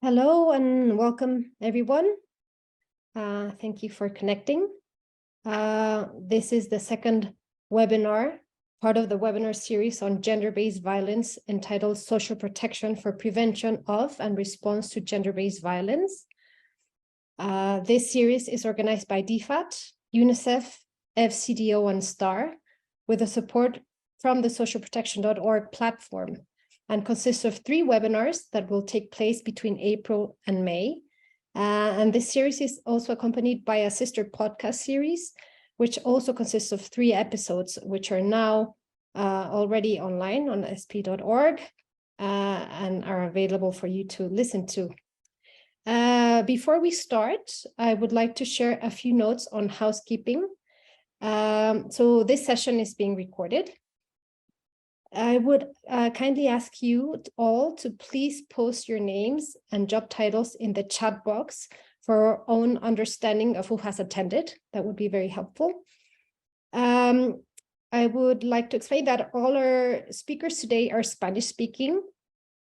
Hello and welcome, everyone. Thank you for connecting. This is the second webinar, part of the webinar series on gender-based violence entitled Social Protection for Prevention of and Response to Gender-Based Violence. This series is organized by DFAT, UNICEF, FCDO, and STAR, with the support from the socialprotection.org platform, and consists of 3 webinars that will take place between April and May. And this series is also accompanied by a sister podcast series, which also consists of 3 episodes, which are now already online on sp.org and are available for you to listen to. Before we start, I would like to share a few notes on housekeeping. So this session is being recorded. I would kindly ask you all to please post your names and job titles in the chat box for our own understanding of who has attended. That would be very helpful. I would like to explain that all our speakers today are Spanish speaking.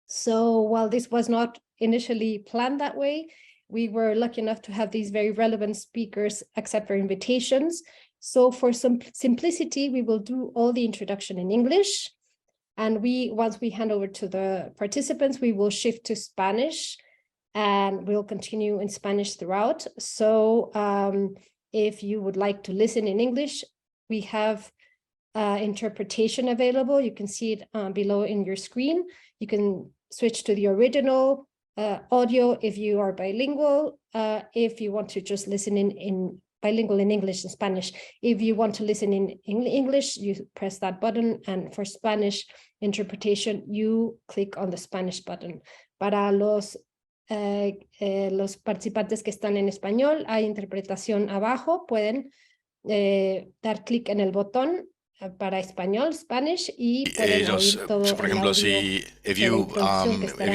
So while this was not initially planned that way, we were lucky enough to have these very relevant speakers accept our invitations. So for some simplicity, we will do all the introduction in English. And once we hand over to the participants, we will shift to Spanish and we'll continue in Spanish throughout. So if you would like to listen in English, we have interpretation available. You can see it below in your screen. You can switch to the original audio if you are bilingual. If you want to just listen in bilingual in English and Spanish. If you want to listen in English, you press that button, and for Spanish interpretation, you click on the Spanish button. Para los participantes que están en español, hay interpretación abajo, pueden dar clic en el botón para español, Spanish, y pueden oír todo so por ejemplo, if you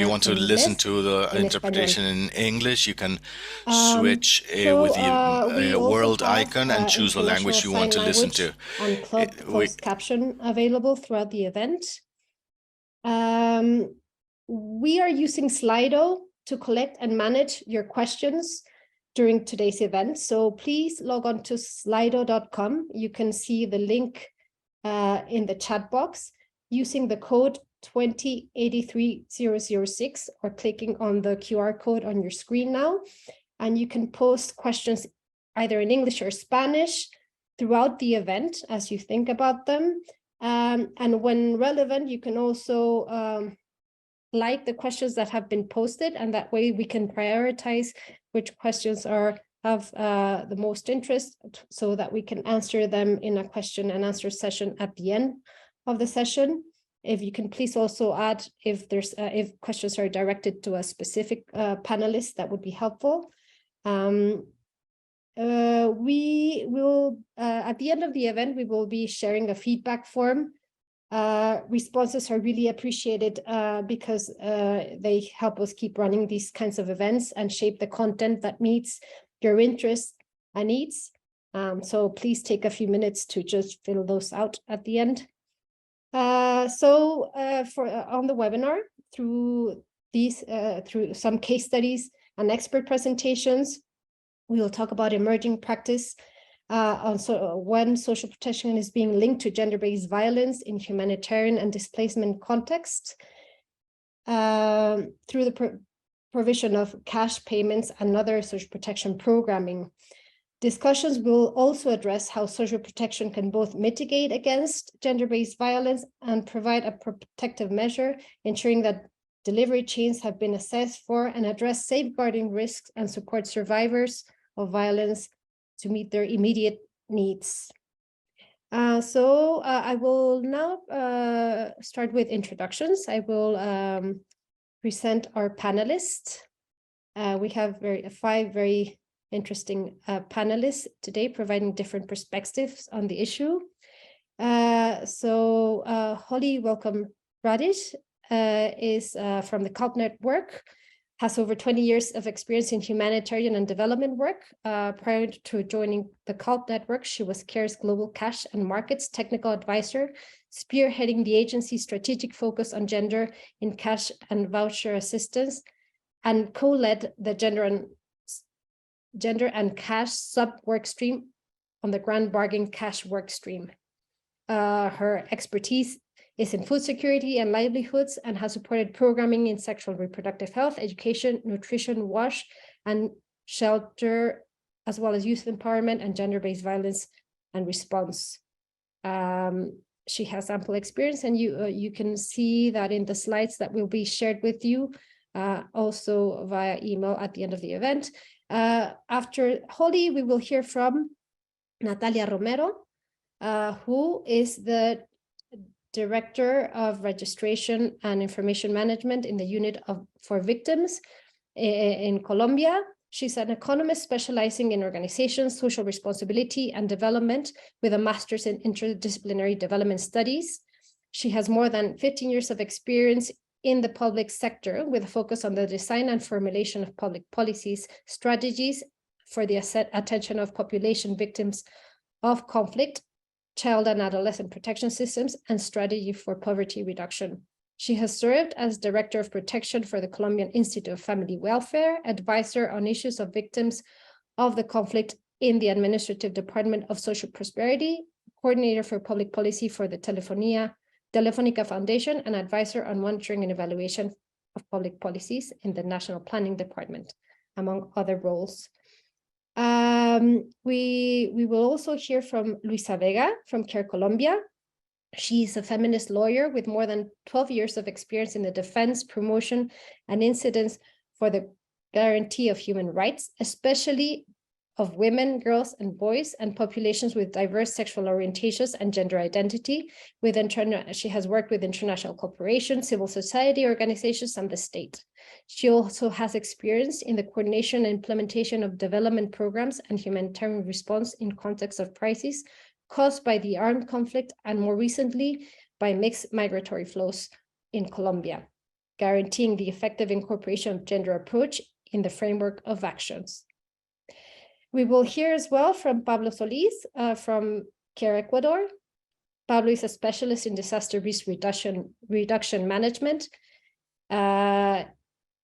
want to listen to the interpretation in English, you can switch with the world icon and choose the language you want to listen to. And closed caption available throughout the event. We are using Slido to collect and manage your questions during today's event. So please log on to slido.com. You can see the link in the chat box using the code 2083006 or clicking on the QR code on your screen now. And you can post questions either in English or Spanish throughout the event as you think about them. And when relevant, you can also like the questions that have been posted, and that way we can prioritize which questions have the most interest so that we can answer them in a question and answer session at the end of the session. If you can please also add if questions are directed to a specific panelist, that would be helpful. We will, at the end of the event, we will be sharing a feedback form. Responses are really appreciated because they help us keep running these kinds of events and shape the content that meets your interests and needs. So please take a few minutes to just fill those out at the end. On the webinar, through some case studies and expert presentations, we will talk about emerging practice when social protection is being linked to gender-based violence in humanitarian and displacement context through the provision of cash payments and other social protection programming. Discussions will also address how social protection can both mitigate against gender-based violence and provide a protective measure, ensuring that delivery chains have been assessed for and address safeguarding risks and support survivors of violence to meet their immediate needs. I will now start with introductions. I will present our panelists. We have 5 very interesting panelists today providing different perspectives on the issue. Holly, welcome. Radice is from the CALP network, has over 20 years of experience in humanitarian and development work. Prior to joining the CALP network, she was CARE's Global Cash and Markets Technical Advisor, spearheading the agency's strategic focus on gender in cash and voucher assistance and co-led the gender and cash sub-work stream on the Grand Bargain Cash work stream. Her expertise is in food security and livelihoods and has supported programming in sexual and reproductive health, education, nutrition, WASH, and shelter, as well as youth empowerment and gender-based violence and response. She has ample experience, and you can see that in the slides that will be shared with you, also via email at the end of the event. After Holly, we will hear from Natalia Romero, who is the Director of Registration and Information Management in the Unit for Victims in Colombia. She's an economist specializing in organizations, social responsibility, and development with a master's in interdisciplinary development studies. She has more than 15 years of experience in the public sector with a focus on the design and formulation of public policies, strategies for the attention of population victims of conflict, child and adolescent protection systems, and strategy for poverty reduction. She has served as Director of Protection for the Colombian Institute of Family Welfare, advisor on issues of victims of the conflict in the Administrative Department of Social Prosperity, coordinator for public policy for the Telefonica Foundation, and advisor on monitoring and evaluation of public policies in the National Planning Department, among other roles. We will also hear from Luisa Vega from CARE Colombia. She's a feminist lawyer with more than 12 years of experience in the defense, promotion, and incidents for the guarantee of human rights, especially of women, girls, and boys, and populations with diverse sexual orientations and gender identity. She has worked with international corporations, civil society organizations, and the state. She also has experience in the coordination and implementation of development programs and humanitarian response in context of crises caused by the armed conflict and more recently by mixed migratory flows in Colombia, guaranteeing the effective incorporation of gender approach in the framework of actions. We will hear as well from Pablo Solis from CARE Ecuador. Pablo is a specialist in disaster risk reduction management.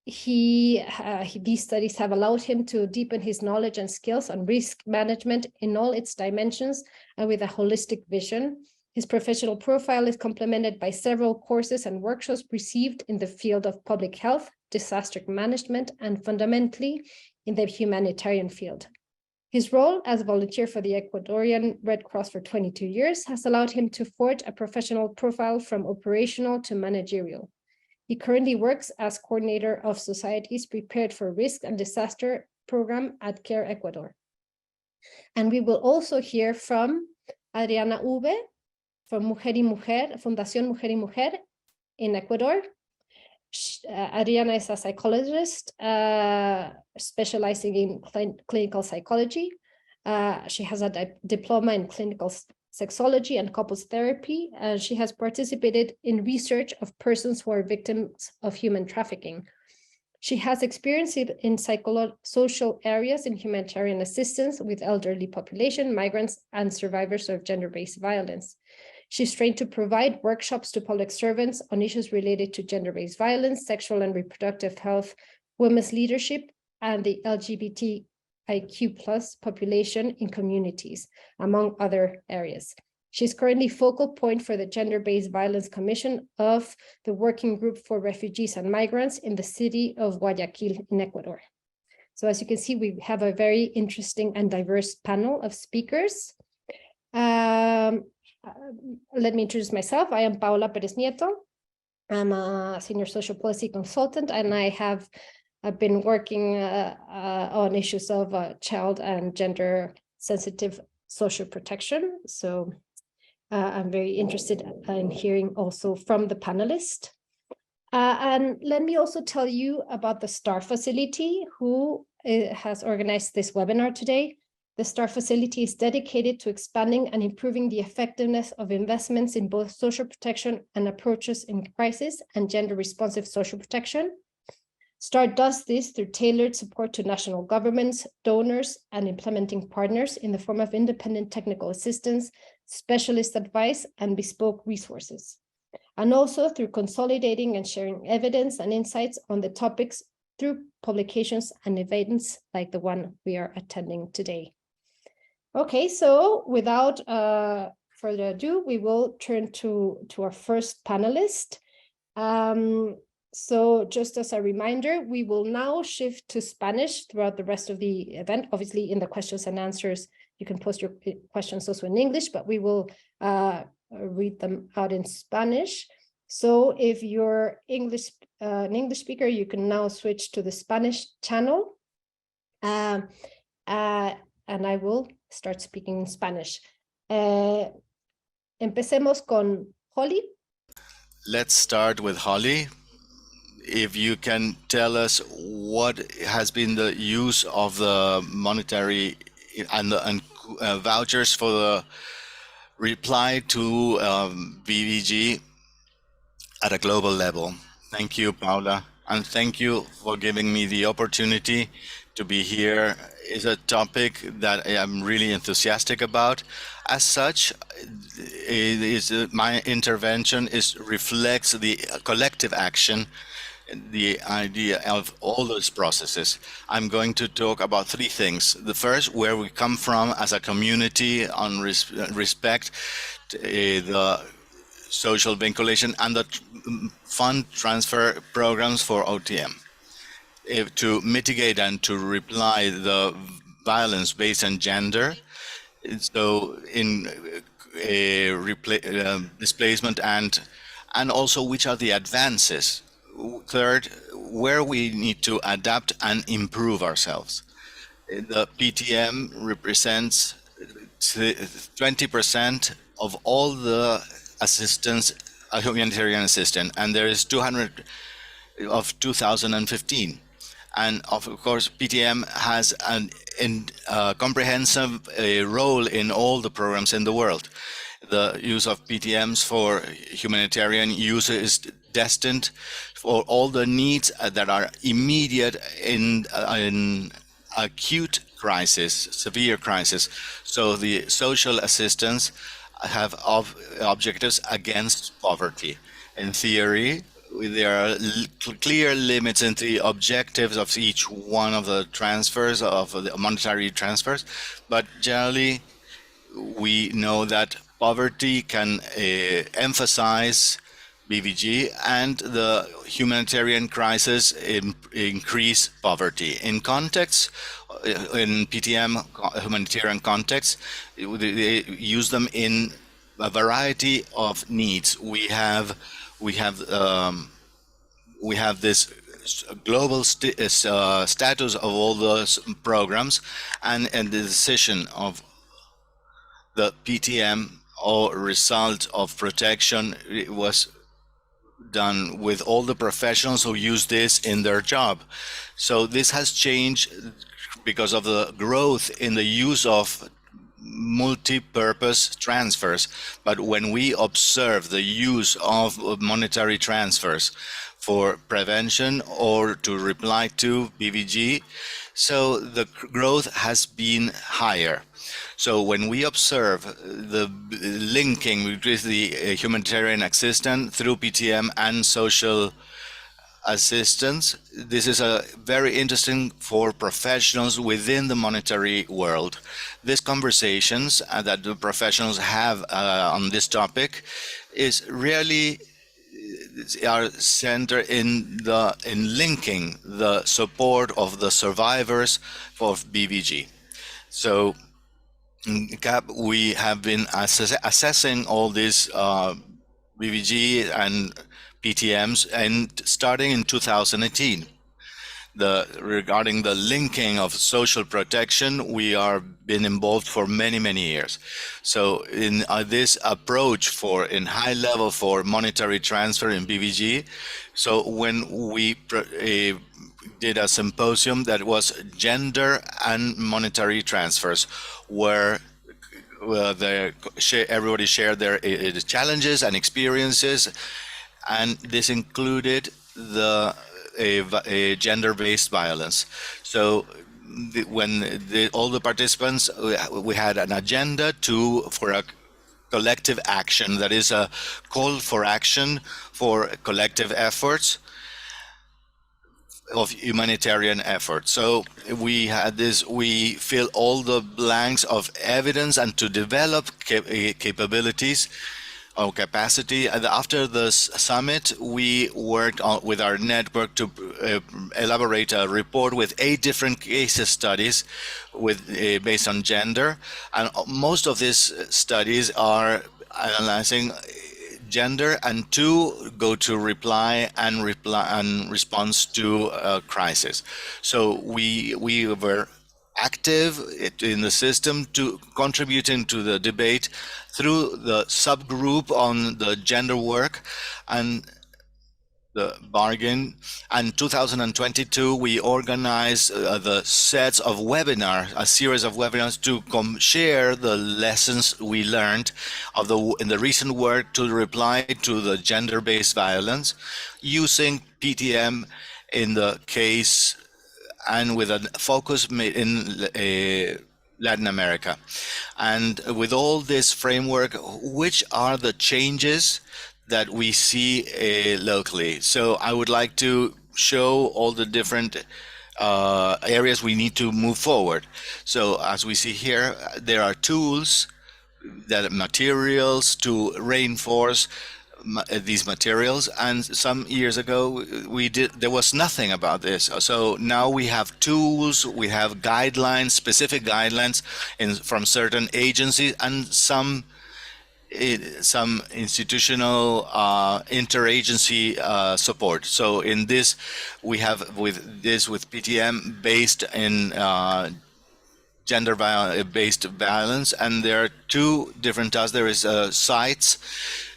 These studies have allowed him to deepen his knowledge and skills on risk management in all its dimensions and with a holistic vision. His professional profile is complemented by several courses and workshops received in the field of public health, disaster management, and fundamentally in the humanitarian field. His role as a volunteer for the Ecuadorian Red Cross for 22 years has allowed him to forge a professional profile from operational to managerial. He currently works as coordinator of Societies Prepared for Risk and Disaster program at CARE Ecuador. And we will also hear from Adriana Ube from Mujer y Mujer, Fundación Mujer y Mujer in Ecuador. Adriana is a psychologist specializing in clinical psychology. She has a diploma in clinical sexology and couples therapy. She has participated in research of persons who are victims of human trafficking. She has experience in social areas in humanitarian assistance with elderly population, migrants, and survivors of gender-based violence. She's trained to provide workshops to public servants on issues related to gender-based violence, sexual and reproductive health, women's leadership, and the LGBTIQ+ population in communities, among other areas. She's currently focal point for the Gender-Based Violence Commission of the Working Group for Refugees and Migrants in the city of Guayaquil in Ecuador. So as you can see, we have a very interesting and diverse panel of speakers. Let me introduce myself. I am Paola Perez Nieto. I'm a senior social policy consultant, and I've been working on issues of child and gender sensitive social protection. So I'm very interested in hearing also from the panelists. And let me also tell you about the STAR facility, who has organized this webinar today. The STAR facility is dedicated to expanding and improving the effectiveness of investments in both social protection and approaches in crisis and gender responsive social protection. STAR does this through tailored support to national governments, donors, and implementing partners in the form of independent technical assistance, specialist advice, and bespoke resources. And also through consolidating and sharing evidence and insights on the topics through publications and events like the one we are attending today. Okay, so without further ado, we will turn to our first panelist. So just as a reminder, we will now shift to Spanish throughout the rest of the event. Obviously, in the questions and answers, you can post your questions also in English, but we will read them out in Spanish. So if you're an English speaker, you can now switch to the Spanish channel. And I will start speaking in Spanish. Empecemos con Holly. Let's start with Holly. If you can tell us what has been the use of the monetary and vouchers for the reply to VVG at a global level. Thank you, Paula, and thank you for giving me the opportunity to be here. It's a topic that I'm really enthusiastic about. As such, my intervention reflects the collective action, the idea of all those processes. I'm going to talk about three things. The first, where we come from as a community on respect, the social vinculation, and the fund transfer programs for OTM. To mitigate and to reply the violence based on gender. So in displacement and also which are the advances. Third, where we need to adapt and improve ourselves. The PTM represents 20% of all the assistance, humanitarian assistance, and there is 200 of 2015. And of course, PTM has a comprehensive role in all the programs in the world. The use of PTMs for humanitarian use is destined for all the needs that are immediate in acute crisis, severe crisis. So the social assistance have objectives against poverty. In theory, there are clear limits in the objectives of each one of the transfers, of the monetary transfers, but generally we know that poverty can emphasize BVG, and the humanitarian crisis increase poverty. In context, in PTM humanitarian context, they use them in a variety of needs. We have this global status of all those programs, and the decision of the PTM or result of protection was done with all the professionals who use this in their job. So this has changed because of the growth in the use of multi-purpose transfers. But when we observe the use of monetary transfers for prevention or to reply to BVG, so the growth has been higher. So when we observe the linking between the humanitarian assistance through PTM and social assistance, this is a very interesting for professionals within the monetary world. These conversations that the professionals have on this topic is really are centered in linking the support of the survivors of BVG. So in CAP, we have been assessing all these BVG and PTMs, and starting in 2018. Regarding the linking of social protection, we are been involved for many years. So in this approach in high level for monetary transfer in BVG, so when we did a symposium that was gender and monetary transfers, where everybody shared their challenges and experiences, and this included the gender-based violence. So all the participants, we had an agenda for a collective action, that is a call for action for collective efforts of humanitarian effort. So we had this, we fill all the blanks of evidence and to develop capabilities or capacity. And after the summit, we worked with our network to elaborate a report with 8 different case studies with based on gender. And most of these studies are analyzing gender, and 2 go to reply and response to a crisis. So we were active in the system to contributing to the debate through the subgroup on the gender work and the bargain. And 2022, we organized the sets of webinars, a series of webinars to share the lessons we learned of in the recent work to reply to the gender-based violence using PTM in the case and with a focus in Latin America. And with all this framework, which are the changes that we see locally? So I would like to show all the different areas we need to move forward. So as we see here, there are tools, that materials to reinforce these materials, and some years ago there was nothing about this. So now we have tools, we have guidelines, specific guidelines from certain agencies, and some institutional interagency support. So in this we have with PTM based in gender-based violence, and there are 2 different tasks. There is sites.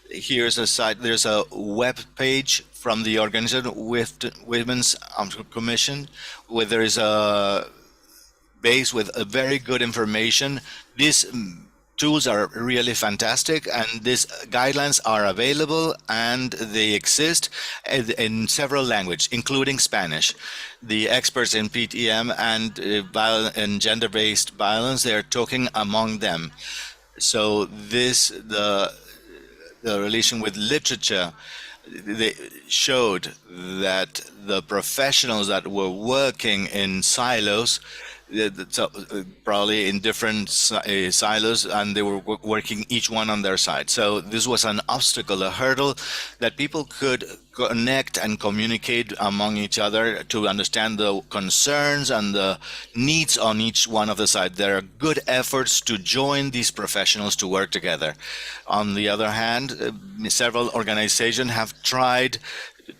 Here's a site. There's a web page from the organization with Women's Commission, where there is a base with a very good information. These tools are really fantastic, and these guidelines are available and they exist in several languages, including Spanish. The experts in PTM and gender-based violence, they're talking among them. So the relation with literature, they showed that the professionals that were working in silos, probably in different silos, and they were working each one on their side. So this was an obstacle, a hurdle that people could connect and communicate among each other to understand the concerns and the needs on each one of the sides. There are good efforts to join these professionals to work together. On the other hand, several organizations have tried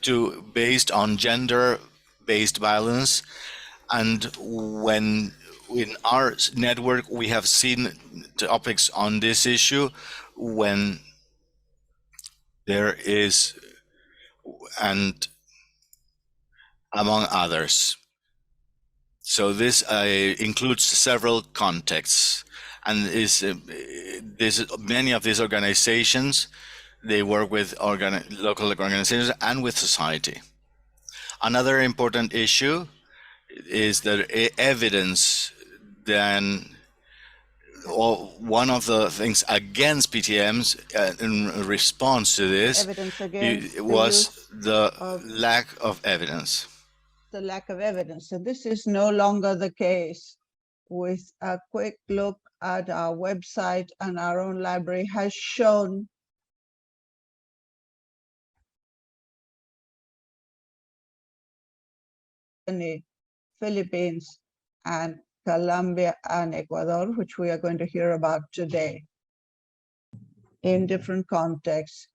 to, based on gender-based violence, and when in our network we have seen topics on this issue when there is, and among others. So this includes several contexts, and many of these organizations, they work with local organizations and with society. Another important issue is that evidence. Then one of the things against PTMs in response to this was the lack of evidence. The lack of evidence. So this is no longer the case. With a quick look at our website, and our own library has shown in the Philippines and Colombia and Ecuador, which we are going to hear about today in different contexts.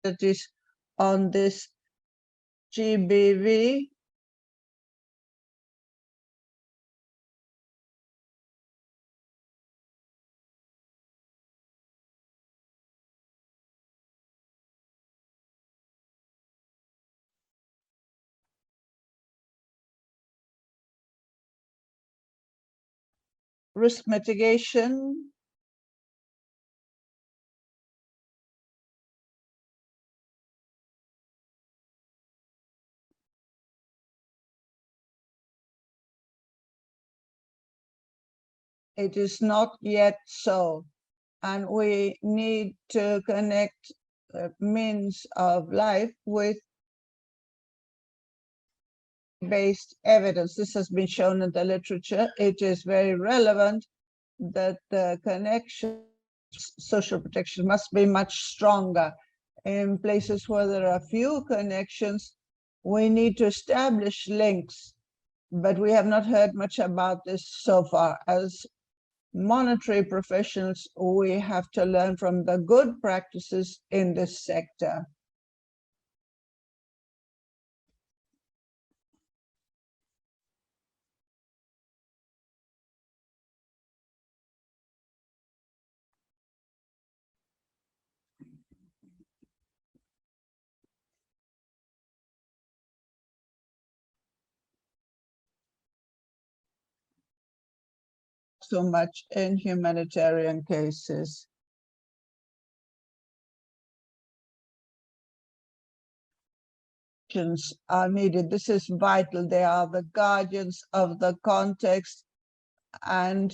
That is on this GBV. Risk mitigation, it is not yet so. And we need to connect means of life with based evidence. This has been shown in the literature. It is very relevant that the connection, social protection must be much stronger. In places where there are few connections, we need to establish links, but we have not heard much about this so far. As monetary professionals, we have to learn from the good practices in this sector. So much in humanitarian cases. Are needed. This is vital. They are the guardians of the context and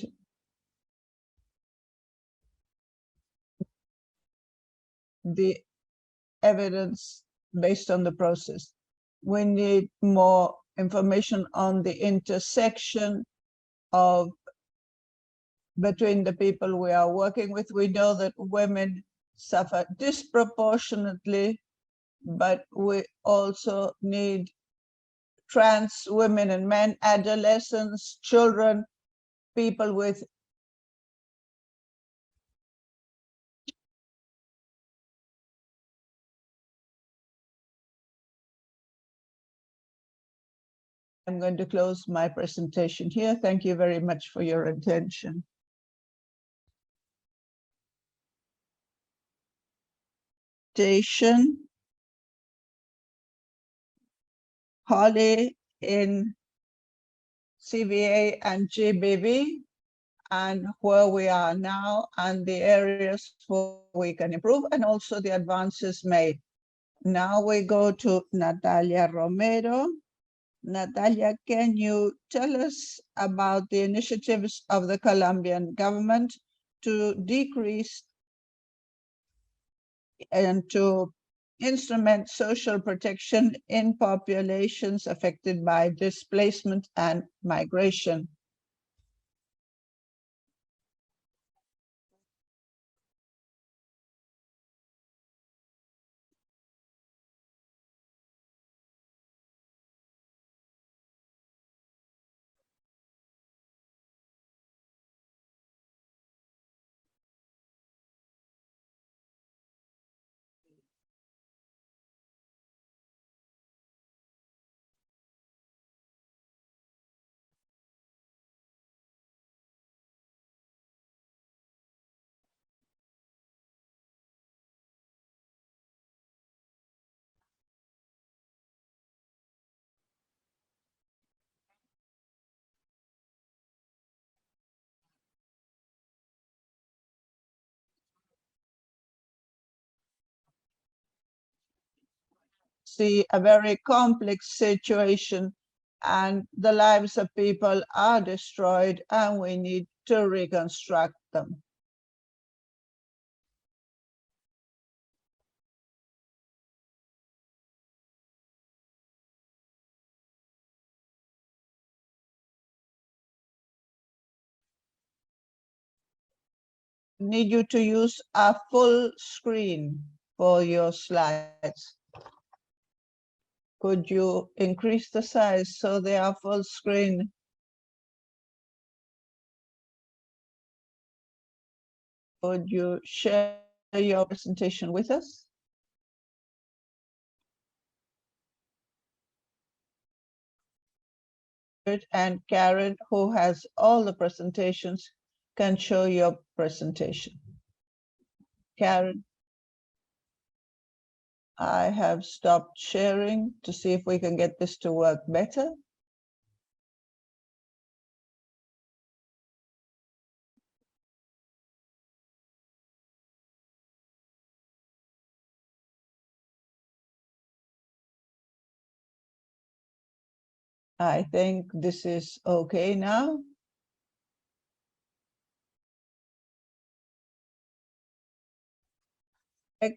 the evidence based on the process. We need more information on the intersection of between the people we are working with. We know that women suffer disproportionately, but we also need trans women and men, adolescents, children, people with I'm going to close my presentation here. Thank you very much for your attention. Holly in CVA and GBV, and where we are now and the areas where we can improve, and also the advances made. Now we go to Natalia Romero. Natalia, can you tell us about the initiatives of the Colombian government to decrease and to instrument social protection in populations affected by displacement and migration? See a very complex situation, and the lives of people are destroyed, and we need to reconstruct them. Need you to use a full screen for your slides. Could you increase the size so they are full screen? Could you share your presentation with us? And Karen, who has all the presentations, can show your presentation. Karen, I have stopped sharing to see if we can get this to work better. I think this is okay now. of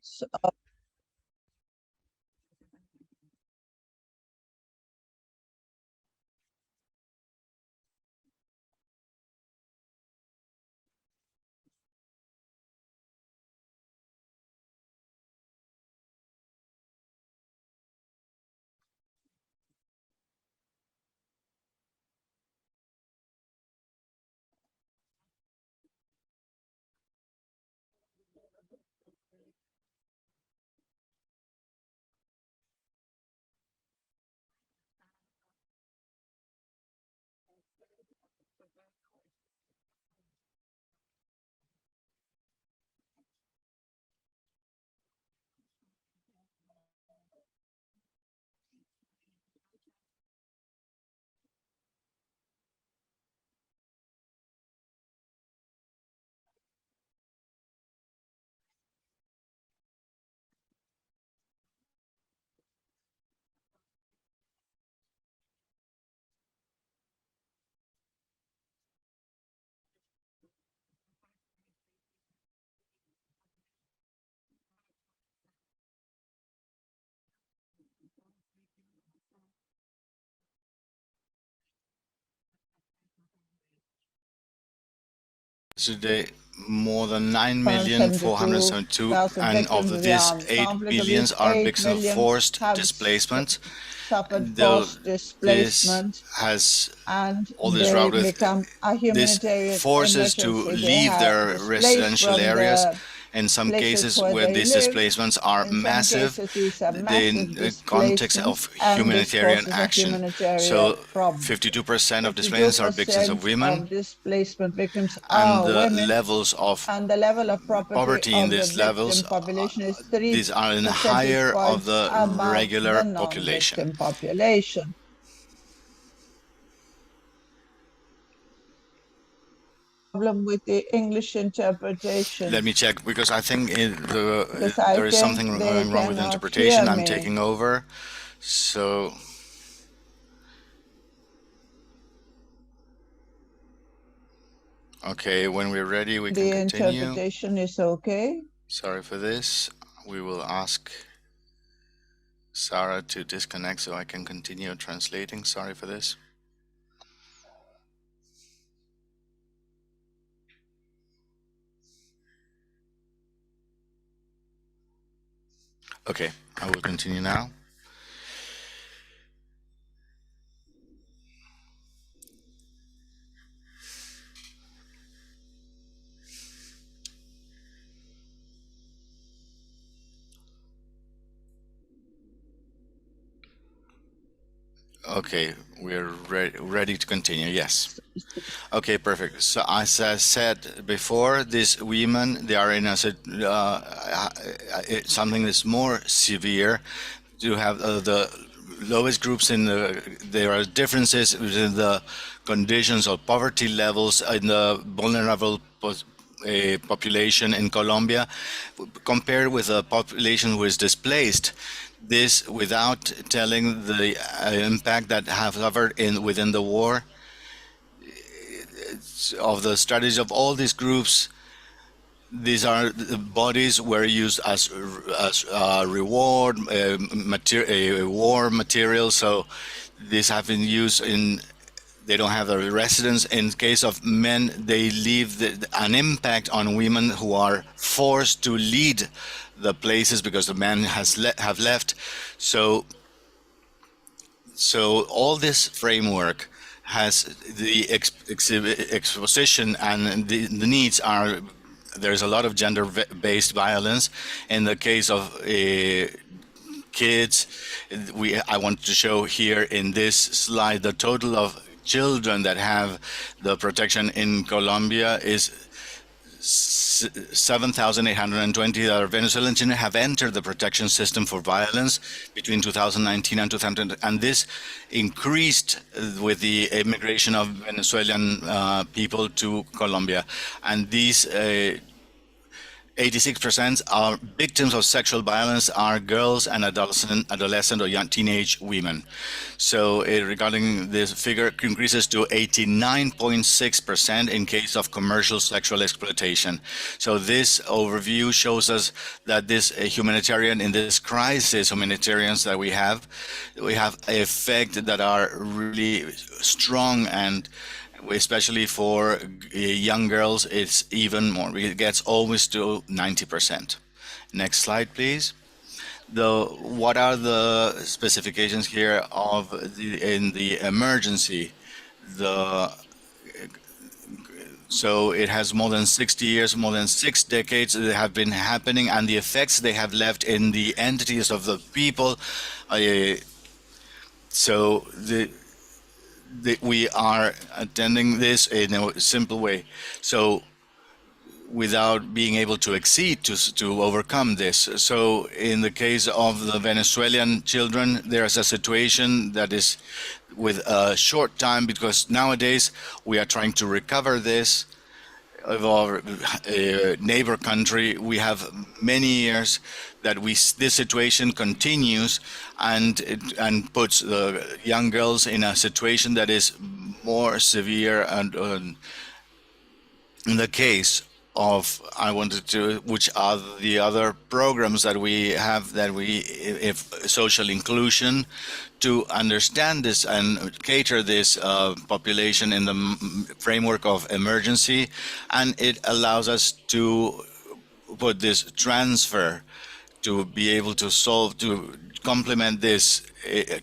Today, more than 9,472,000, and of victims of the these, armed 8 conflict. Of billions these, are 8 victims of million forced have displacement. suffered Though forced this displacement, has and all this they route with become a this humanitarian forces to emergency. They leave have their displaced residential from areas. the In some places cases where where they these live. displacements are In some massive, cases, these are the massive context of displacements, and this humanitarian causes a action. humanitarian So problem. 52% of displacements are victims of 52% women, of displacement victims and are the women, levels of and the level of poverty in of the these levels, victim population is 3 these are in percentage higher of points the above regular the population. non-victim population. Problem with the English interpretation. Let me check, because I think Because I there is think something they going wrong with the cannot interpretation. hear I'm me. taking over. So, okay, when we're ready, we can The continue. interpretation is okay. Sorry for this. We will ask Sarah to disconnect so I can continue translating. Sorry for this. Okay, I will continue now. Okay, we're ready to continue. Yes. Okay, perfect. So as I said before, these women, they are in something that's more severe. You have the lowest groups in the, there are differences within the conditions of poverty levels in the vulnerable population in Colombia compared with the population who is displaced. This without telling the impact that have suffered within the war of the strategies of all these groups. These are the bodies were used as reward war material. So these have been used in. They don't have a residence. In case of men, they leave an impact on women who are forced to lead the places because the men have left. So all this framework has the exposition, and the needs are, there's a lot of gender-based violence. In the case of kids, I want to show here in this slide the total of children that have the protection in Colombia is 7,820 that are Venezuelan children have entered the protection system for violence between 2019 and 2000, and this increased with the immigration of Venezuelan people to Colombia. And these 86% are victims of sexual violence are girls and adolescent or young teenage women. So regarding this figure increases to 89.6% in case of commercial sexual exploitation. So this overview shows us that this humanitarian, in this crisis, humanitarians that we have effects that are really strong, and especially for young girls, it's even more. It gets almost to 90%. Next slide, please. What are the specifications here of in the emergency? So it has more than 60 years, more than 6 decades that have been happening, and the effects they have left in the entities of the people. So we are attending this in a simple way. So without being able to exceed to overcome this. So in the case of the Venezuelan children, there's a situation that is with a short time, because nowadays we are trying to recover this of our neighbor country. We have many years that this situation continues and puts the young girls in a situation that is more severe. And in the case of, which are the other programs that we have, if social inclusion, to understand this and cater this population in the framework of emergency, and it allows us to put this transfer to be able to solve, to complement this,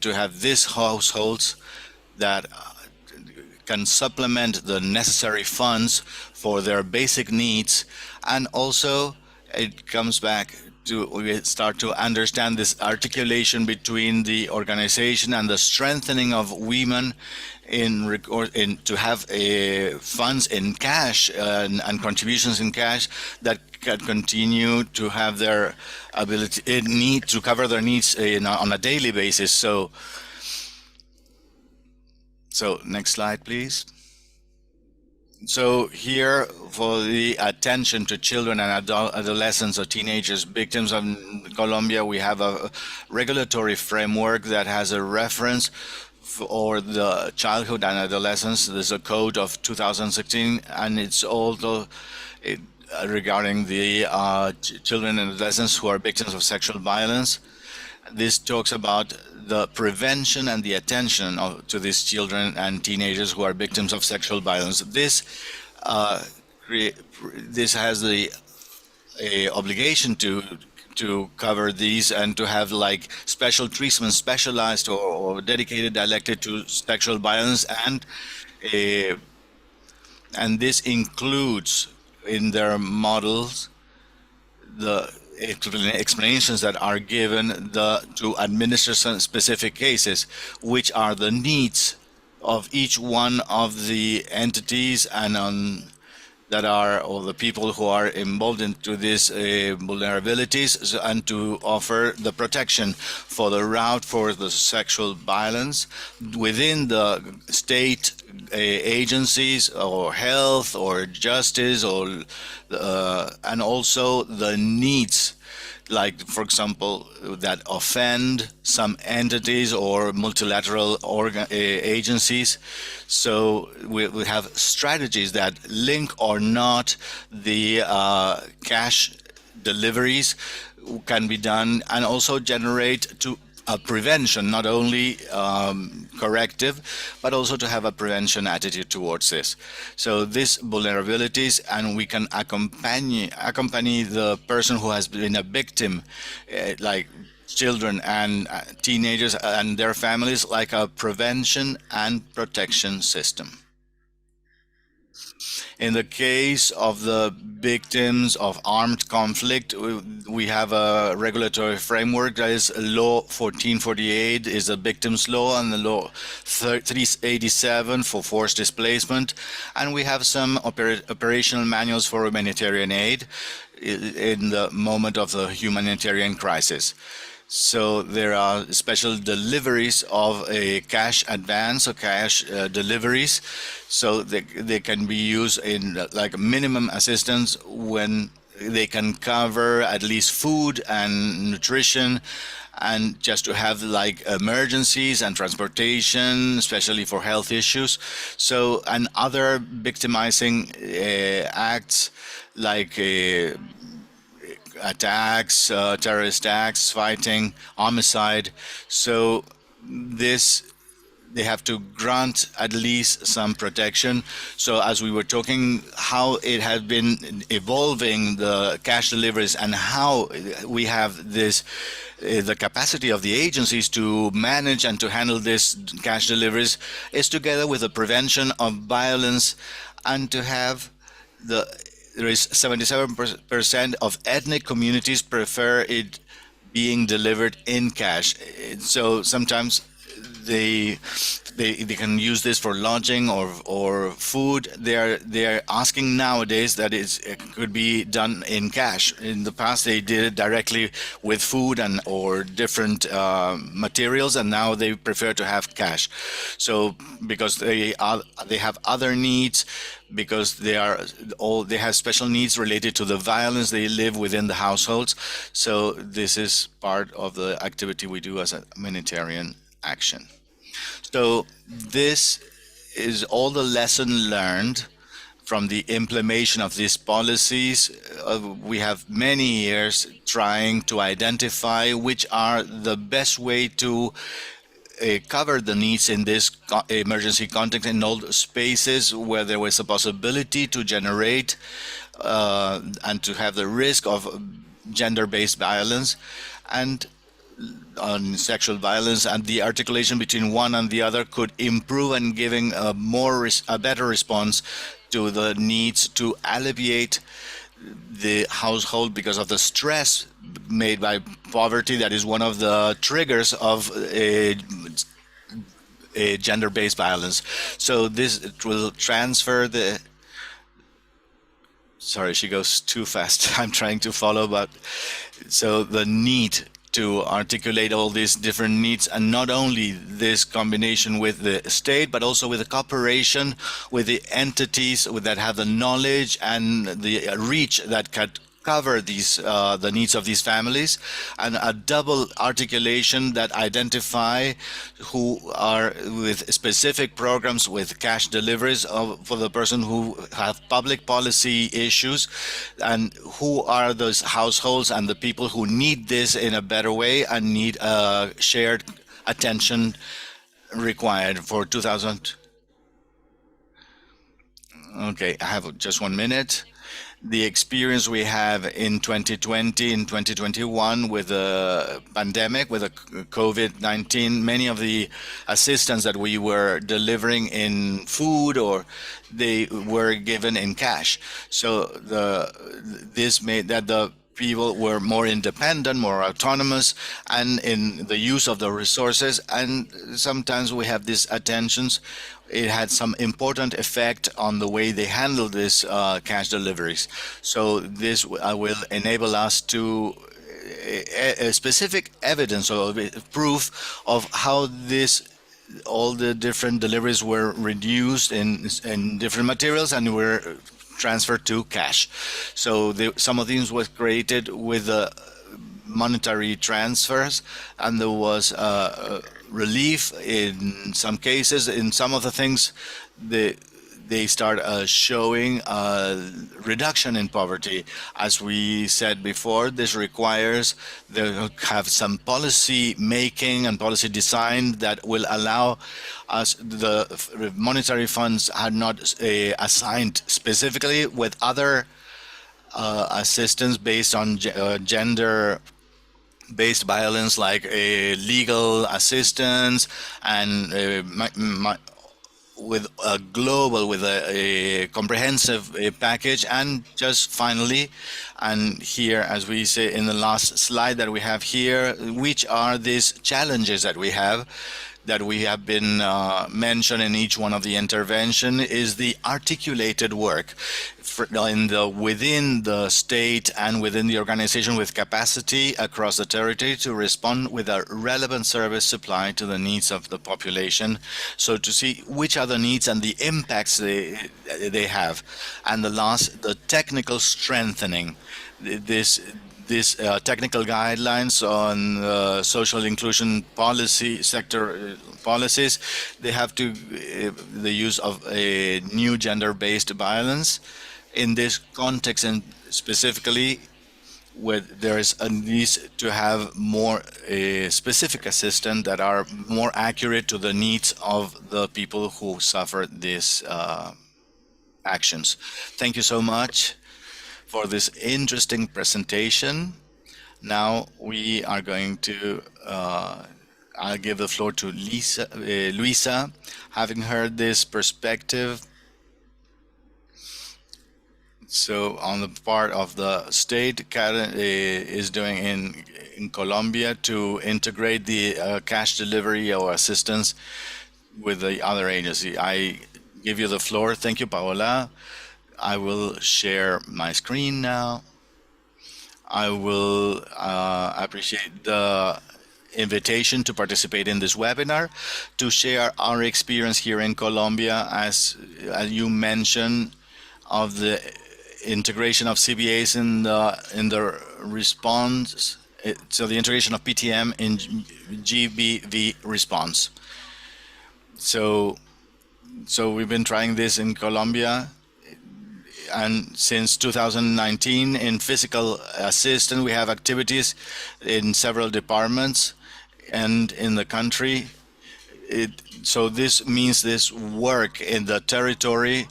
to have these households that can supplement the necessary funds for their basic needs. And also it comes back to, we start to understand this articulation between the organization and the strengthening of women to have funds in cash and contributions in cash that can continue to have their need to cover their needs on a daily basis. So next slide, please. So here, for the attention to children and adolescents or teenagers victims of Colombia, we have a regulatory framework that has a reference for the childhood and adolescence. There's a code of 2016, and it's also regarding the children and adolescents who are victims of sexual violence. This talks about the prevention and the attention to these children and teenagers who are victims of sexual violence. This has the obligation to cover these and to have like special treatment, specialized or dedicated, directed to sexual violence, and this includes in their models the explanations that are given to administer some specific cases, which are the needs of each one of the entities and that are, or the people who are involved into these vulnerabilities, and to offer the protection for the route for the sexual violence within the state agencies or health or justice, or and also the needs, like, for example, that offend some entities or multilateral agencies. So we have strategies that link or not the cash deliveries can be done, and also generate to a prevention, not only corrective, but also to have a prevention attitude towards this. So these vulnerabilities, and we can accompany the person who has been a victim, like children and teenagers and their families, like a prevention and protection system. In the case of the victims of armed conflict, we have a regulatory framework. That is Law 1448 is a victims law, and the Law 387 for forced displacement. And we have some operational manuals for humanitarian aid in the moment of the humanitarian crisis. So there are special deliveries of a cash advance or cash deliveries, so they can be used in like minimum assistance when they can cover at least food and nutrition, and just to have like emergencies and transportation, especially for health issues. So, and other victimizing acts like attacks, terrorist acts, fighting, homicide. So this, they have to grant at least some protection. So as we were talking, how it has been evolving, the cash deliveries, and how we have this, the capacity of the agencies to manage and to handle this cash deliveries is together with the prevention of violence, and to have there is 77% of ethnic communities prefer it being delivered in cash. So sometimes they can use this for lodging or food. They are asking nowadays that it could be done in cash. In the past, they did it directly with food and or different materials, and now they prefer to have cash. So because they have other needs, because they have special needs related to the violence they live within the households. So this is part of the activity we do as a humanitarian action. So this is all the lesson learned from the implementation of these policies. We have many years trying to identify which are the best way to cover the needs in this emergency context in all spaces where there was a possibility to generate and to have the risk of gender-based violence and on sexual violence, and the articulation between one and the other could improve and giving a better response to the needs to alleviate the household because of the stress made by poverty. That is one of the triggers of a gender-based violence. So it will transfer the. Sorry, she goes too fast. I'm trying to follow, but so the need to articulate all these different needs, and not only this combination with the state, but also with the cooperation with the entities that have the knowledge and the reach that could cover these the needs of these families, and a double articulation that identify who are with specific programs with cash deliveries for the person who have public policy issues, and who are those households and the people who need this in a better way and need shared attention required for 2000. Okay, I have just 1 minute. The experience we have in 2020, in 2021 with the pandemic, with the COVID-19, many of the assistance that we were delivering in food or they were given in cash. So this made that the people were more independent, more autonomous, and in the use of the resources. And sometimes we have these attentions. It had some important effect on the way they handle this cash deliveries. So this will enable us to a specific evidence or proof of how all the different deliveries were reduced in different materials and were transferred to cash. So some of these was created with monetary transfers, and there was relief in some cases. In some of the things, they start showing a reduction in poverty. As we said before, this requires they have some policy making and policy design that will allow us. The monetary funds are not assigned specifically with other assistance based on gender based violence, like legal assistance and with a comprehensive package. And just finally, and here, as we say in the last slide that we have here, which are these challenges that we have been mentioned in each one of the intervention, is the articulated work. within the state and within the organization with capacity across the territory to respond with a relevant service supply to the needs of the population. So to see which are the needs and the impacts they have. And the last, the technical strengthening. This technical guidelines on social inclusion policy sector policies, they have to the use of a new gender-based violence in this context, and specifically where there is a need to have more specific assistance that are more accurate to the needs of the people who suffer these actions. Thank you so much for this interesting presentation. Now we are going to, I'll give the floor to Luisa. Having heard this perspective, so on the part of the state, Karen is doing in Colombia to integrate the cash delivery or assistance with the other agency. I give you the floor. Thank you, Paola. I will share my screen now. I will appreciate the invitation to participate in this webinar to share our experience here in Colombia, as you mentioned, of the integration of CVAs in the response. So the integration of PTM in GBV response. So we've been trying this in Colombia, and since 2019 in physical assistance we have activities in several departments and in the country. So this means this work in the territory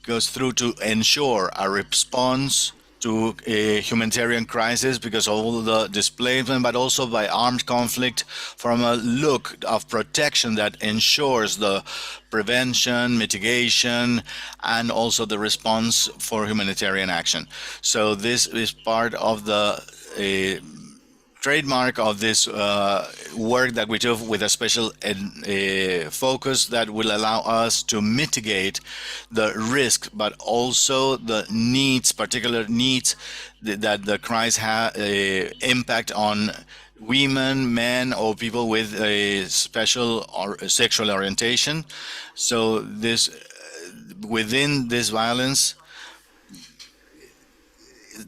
goes through to ensure a response to a humanitarian crisis because of all the displacement, but also by armed conflict, from a look of protection that ensures the prevention, mitigation, and also the response for humanitarian action. So this is part of the trademark of this work that we do with a special focus that will allow us to mitigate the risk, but also the needs, particular needs that the crisis has impact on women, men, or people with a special or sexual orientation. So this within this violence,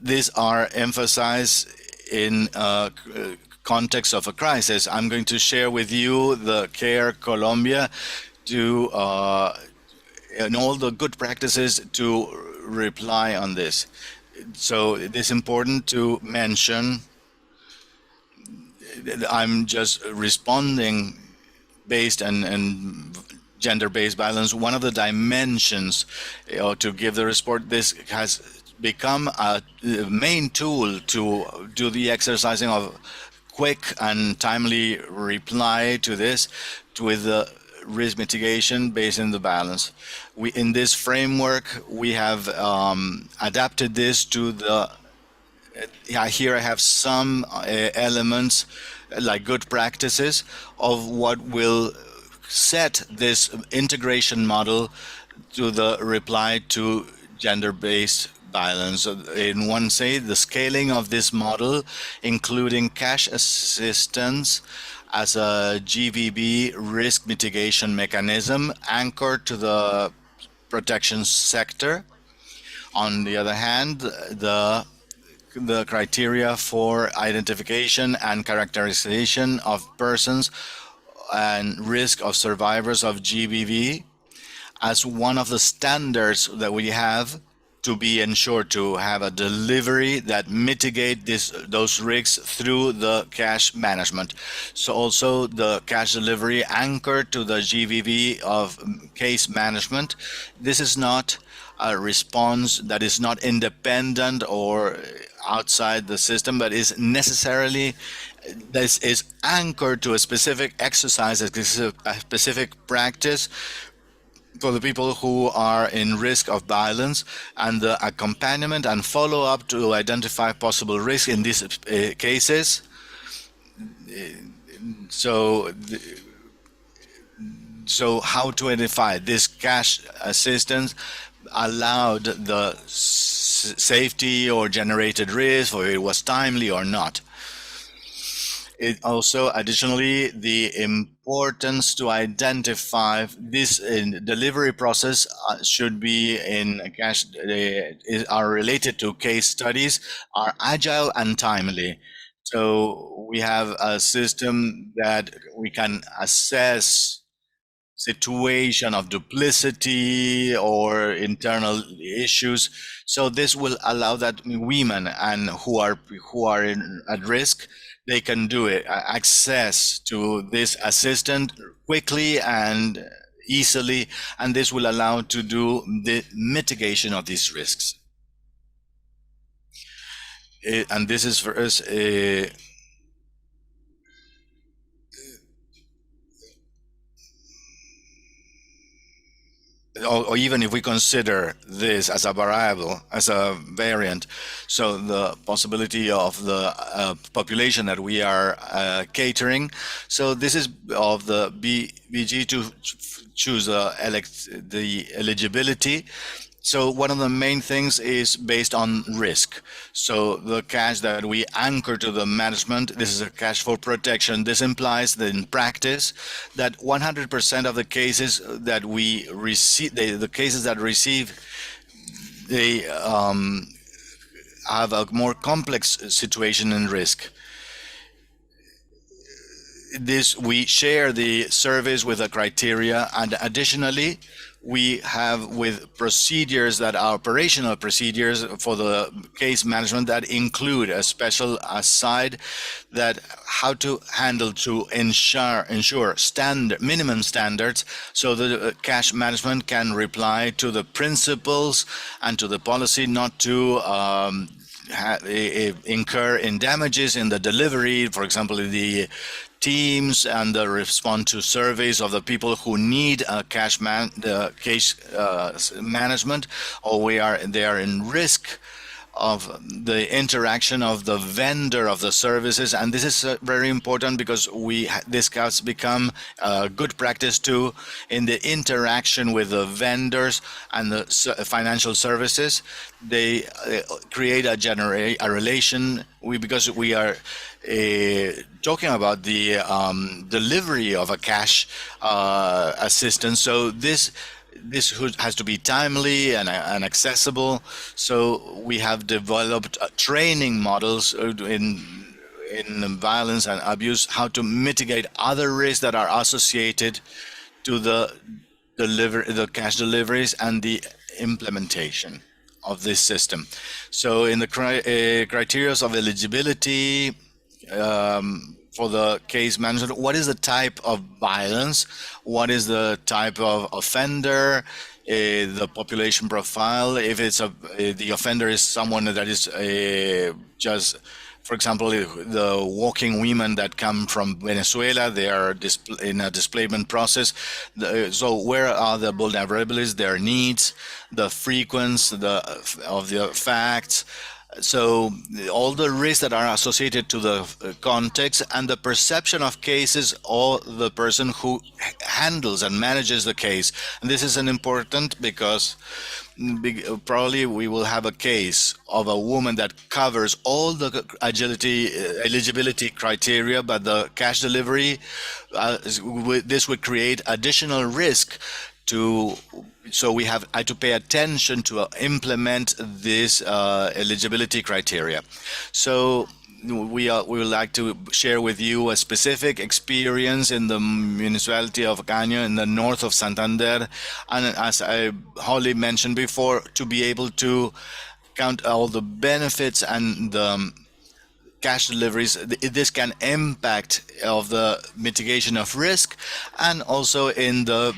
these are emphasized in context of a crisis. I'm going to share with you the CARE Colombia to and all the good practices to reply on this. So it is important to mention that I'm just responding based and gender-based violence. One of the dimensions to give the report, this has become a main tool to do the exercising of quick and timely reply to this with the risk mitigation based on the balance. In this framework, we have adapted this to the, here I have some elements like good practices of what will set this integration model to the reply to gender-based violence. In one say, the scaling of this model, including cash assistance as a GBV risk mitigation mechanism anchored to the protection sector. On the other hand, the criteria for identification and characterization of persons and risk of survivors of GBV as one of the standards that we have to be ensured to have a delivery that mitigate those risks through the cash management. So also the cash delivery anchored to the GBV of case management. This is not a response that is not independent or outside the system, but is necessarily, this is anchored to a specific exercise, a specific practice for the people who are in risk of violence, and the accompaniment and follow-up to identify possible risk in these cases. So how to identify this cash assistance allowed the safety or generated risk, or it was timely or not. It also, additionally, the importance to identify this in delivery process should be in cash, are related to case studies, are agile and timely. So we have a system that we can assess situation of duplicity or internal issues. So this will allow that women and who are at risk, they can do it, access to this assistant quickly and easily, and this will allow to do the mitigation of these risks. And this is for us or even if we consider this as a variable, as a variant, so the possibility of the population that we are catering. So this is of the BG to choose the eligibility. So one of the main things is based on risk. So the cash that we anchor to the management, this is a cash for protection. This implies that in practice that 100% of the cases that we receive, the cases that receive, they have a more complex situation and risk. This, we share the service with a criteria, and additionally, we have with procedures that are operational procedures for the case management that include a special aside that how to handle to ensure minimum standards, so the cash management can reply to the principles and to the policy not to incur in damages in the delivery, for example, in the teams and the respond to surveys of the people who need a case management, or they are in risk of the interaction of the vendor of the services. And this is very important because this has become a good practice too in the interaction with the vendors and the financial services. They create a relation because we are talking about the delivery of a cash assistance. So this has to be timely and accessible. So we have developed training models in violence and abuse, how to mitigate other risks that are associated to the cash deliveries and the implementation of this system. So in the criteria of eligibility for the case management, what is the type of violence, what is the type of offender, the population profile, if it's the offender is someone that is just, for example, the walking women that come from Venezuela, they are in a displacement process. So where are the vulnerabilities, their needs, the frequency of the facts, so all the risks that are associated to the context and the perception of cases, or the person who handles and manages the case. And this is an important because probably we will have a case of a woman that covers all the eligibility criteria, but the cash delivery, this would create additional risk so we have to pay attention to implement this eligibility criteria. So we would like to share with you a specific experience in the municipality of Caño in the north of Santander, and as I Holly mentioned before, to be able to count all the benefits and the cash deliveries, this can impact of the mitigation of risk and also in the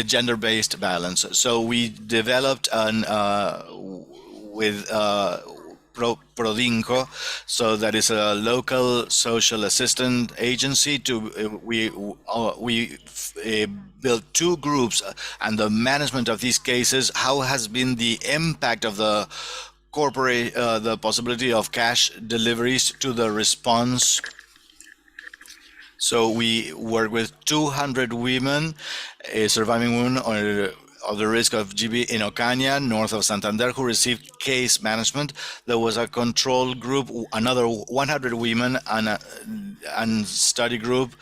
gender-based violence. So we developed with Prodinco, so that is a local social assistant agency. We built two groups, and the management of these cases, how has been the impact of the the possibility of cash deliveries to the response. So we work with 200 women, surviving women, of the risk of GB in Ocaña, north of Santander, who received case management. There was a control group, another 100 women, and study group.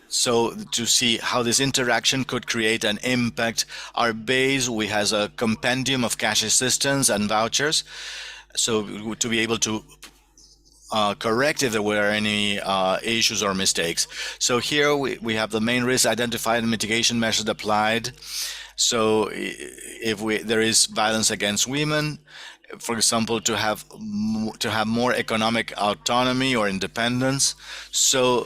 So to see how this interaction could create an impact. Our base, we has a compendium of cash assistance and vouchers. So to be able to correct if there were any issues or mistakes. So here we have the main risks identified and mitigation measures applied. So if there is violence against women, for example, to have more economic autonomy or independence, so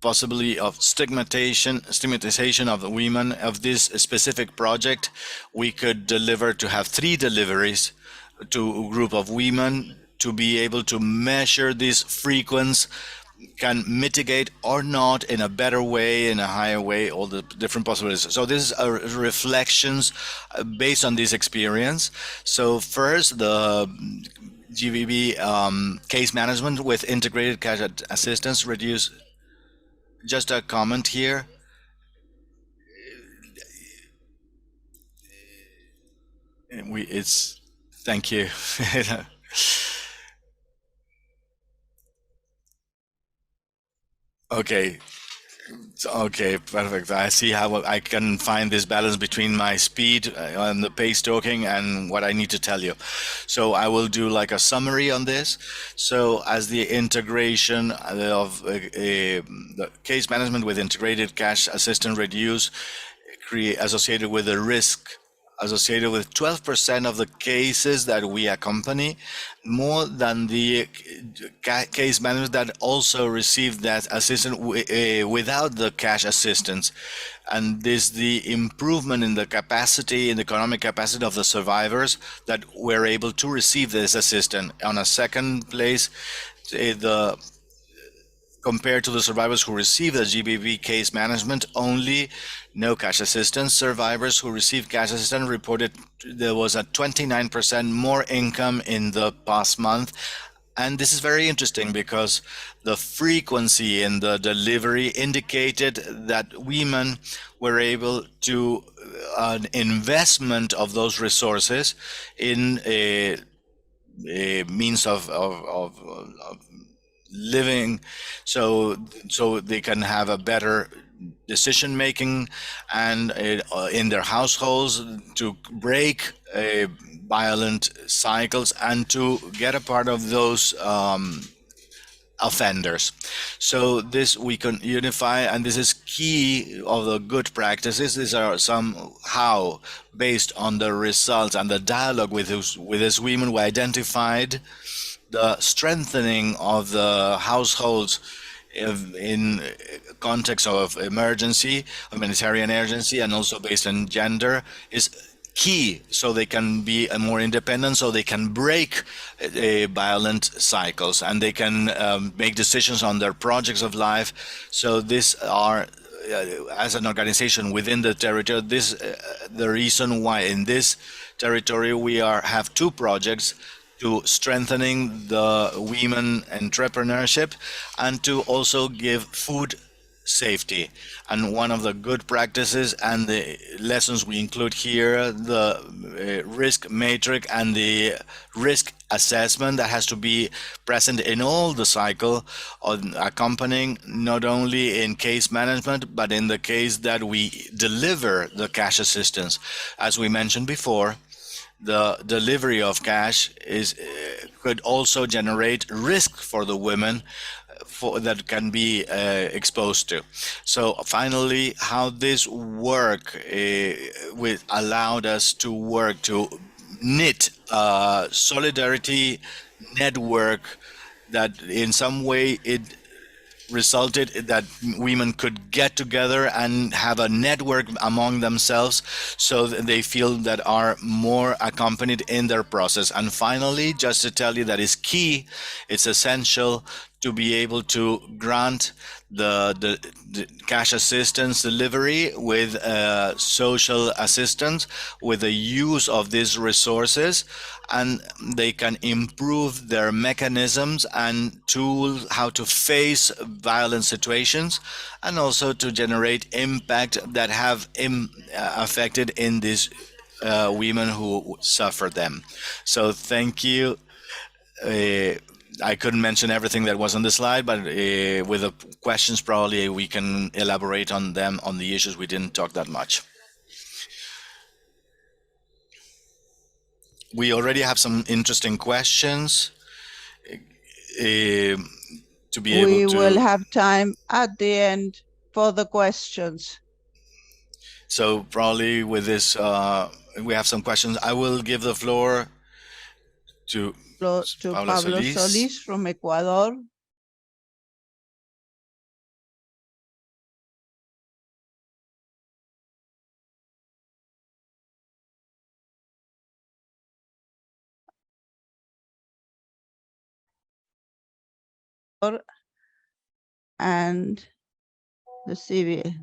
possibly of stigmatization of the women of this specific project, we could deliver to have 3 deliveries to a group of women to be able to measure these frequencies, can mitigate or not in a better way, in a higher way, all the different possibilities. So this is reflections based on this experience. So first, the GBV case management with integrated cash assistance reduce. Just a comment here. Thank you. Okay. Okay, perfect. I see how I can find this balance between my speed and the pace talking and what I need to tell you. So I will do like a summary on this. So as the integration of the case management with integrated cash assistance reduce, associated with the risk associated with 12% of the cases that we accompany, more than the case managers that also receive that assistance without the cash assistance. And this the improvement in the capacity, in the economic capacity of the survivors that were able to receive this assistance. On a second place, the compared to the survivors who received the GBV case management only, no cash assistance. Survivors who received cash assistance reported there was a 29% more income in the past month. And this is very interesting because the frequency in the delivery indicated that women were able to an investment of those resources in a means of living, so they can have a better decision making and in their households to break violent cycles and to get a part of those offenders. So this we can unify, and this is key of the good practices. These are somehow based on the results and the dialogue with these women. We identified the strengthening of the households in context of emergency, humanitarian emergency, and also based on gender is key, so they can be more independent, so they can break violent cycles, and they can make decisions on their projects of life. So these are, as an organization within the territory, the reason why in this territory we have 2 projects to strengthening the women entrepreneurship and to also give food safety. And one of the good practices and the lessons we include here, the risk matrix and the risk assessment that has to be present in all the cycle of accompanying, not only in case management, but in the case that we deliver the cash assistance. As we mentioned before, the delivery of cash could also generate risk for the women that can be exposed to. So finally, how this work allowed us to work to knit a solidarity network that in some way it resulted that women could get together and have a network among themselves, so that they feel that are more accompanied in their process. And finally, just to tell you that is key, it's essential to be able to grant the cash assistance delivery with social assistance, with the use of these resources, and they can improve their mechanisms and tools how to face violent situations, and also to generate impact that have affected in these women who suffer them. So thank you. I couldn't mention everything that was on the slide, but with the questions, probably we can elaborate on them, on the issues we didn't talk that much. We already have some interesting questions to be able to... We will have time at the end for the questions. So probably with this, we have some questions. I will give the floor to Pablo Solis from Ecuador. And the CVA.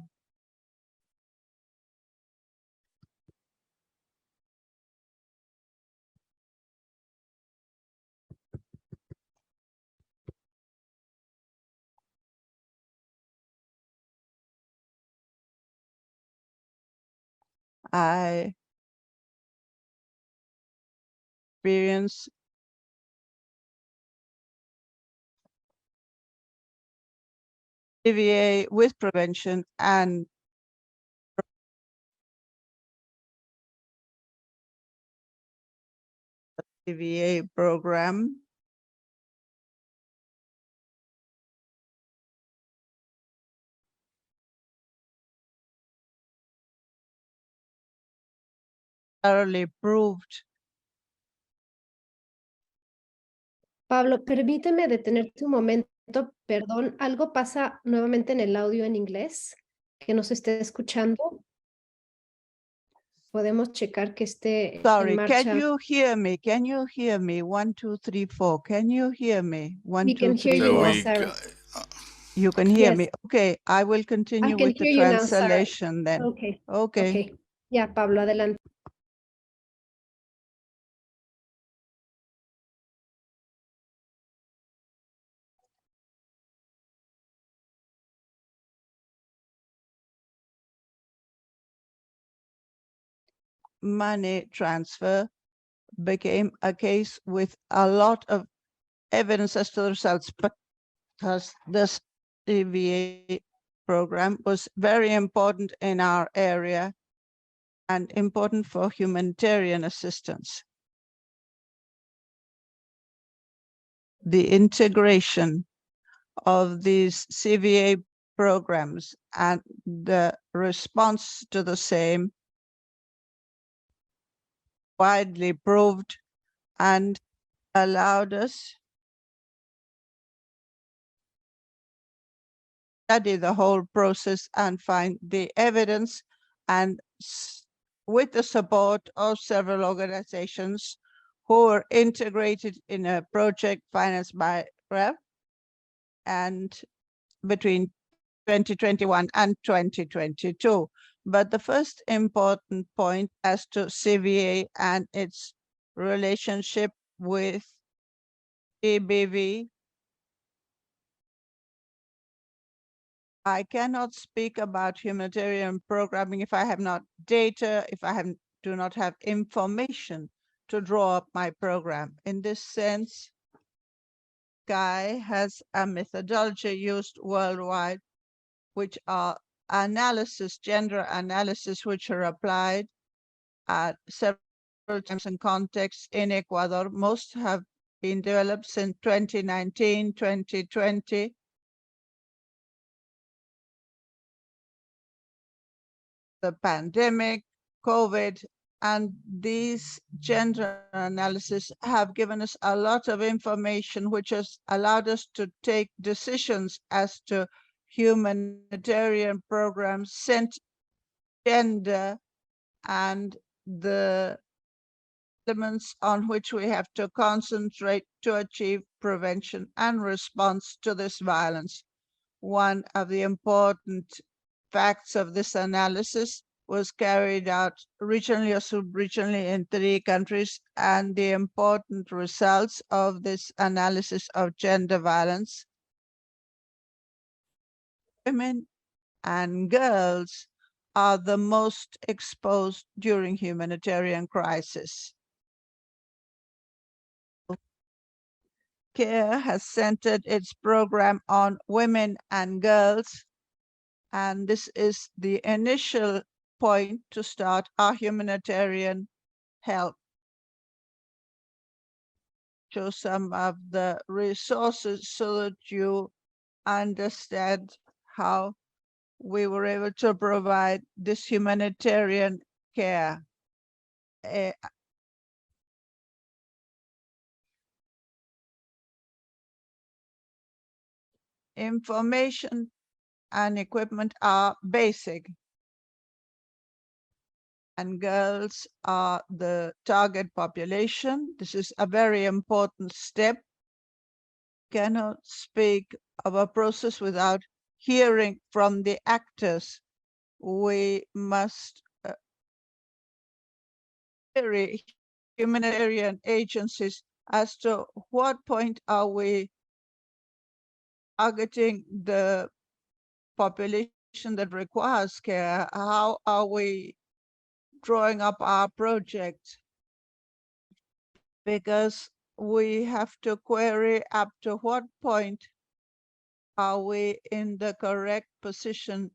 I experience CVA with prevention and CVA program. Thoroughly proved. Pablo, permíteme detenerte un momento. Perdón, algo pasa nuevamente en el audio en inglés que no se esté escuchando. Podemos checar que esté Sorry, en marcha. can you hear me? Can you hear me? 1, 2, 3, 4. Can you hear me? 1, We 2, can 3, hear you 4. now, Sarah. You can hear Yes. me. Okay, I will continue I can with the hear you now, Sarah. translation then. Okay. Okay. Okay. Ya, Pablo, adelante. Money transfer became a case with a lot of evidence as to the results, but because this CVA program was very important in our area and important for humanitarian assistance. The integration of these CVA programs and the response to the same widely proved and allowed us study the whole process and find the evidence, and with the support of several organizations who were integrated in a project financed by REF and between 2021 and 2022. But the first important point as to CVA and its relationship with GBV, I cannot speak about humanitarian programming if I have not data, if I do not have information to draw up my program. In this sense, SKY has a methodology used worldwide, which are analysis, gender analysis, which are applied at several times and contexts in Ecuador. Most have been developed since 2019, 2020. The pandemic, COVID, and these gender analysis have given us a lot of information, which has allowed us to take decisions as to humanitarian programs, gender, and the elements on which we have to concentrate to achieve prevention and response to this violence. One of the important facts of this analysis was carried out regionally or sub-regionally in 3 countries, and the important results of this analysis of gender violence. Women and girls are the most exposed during humanitarian crisis. CARE has centered its program on women and girls, and this is the initial point to start our humanitarian help. Show some of the resources so that you understand how we were able to provide this humanitarian care. Information and equipment are basic, and girls are the target population. This is a very important step. Cannot speak of a process without hearing from the actors. We must query humanitarian agencies as to what point are we targeting the population that requires care? How are we drawing up our project? Because we have to query up to what point are we in the correct position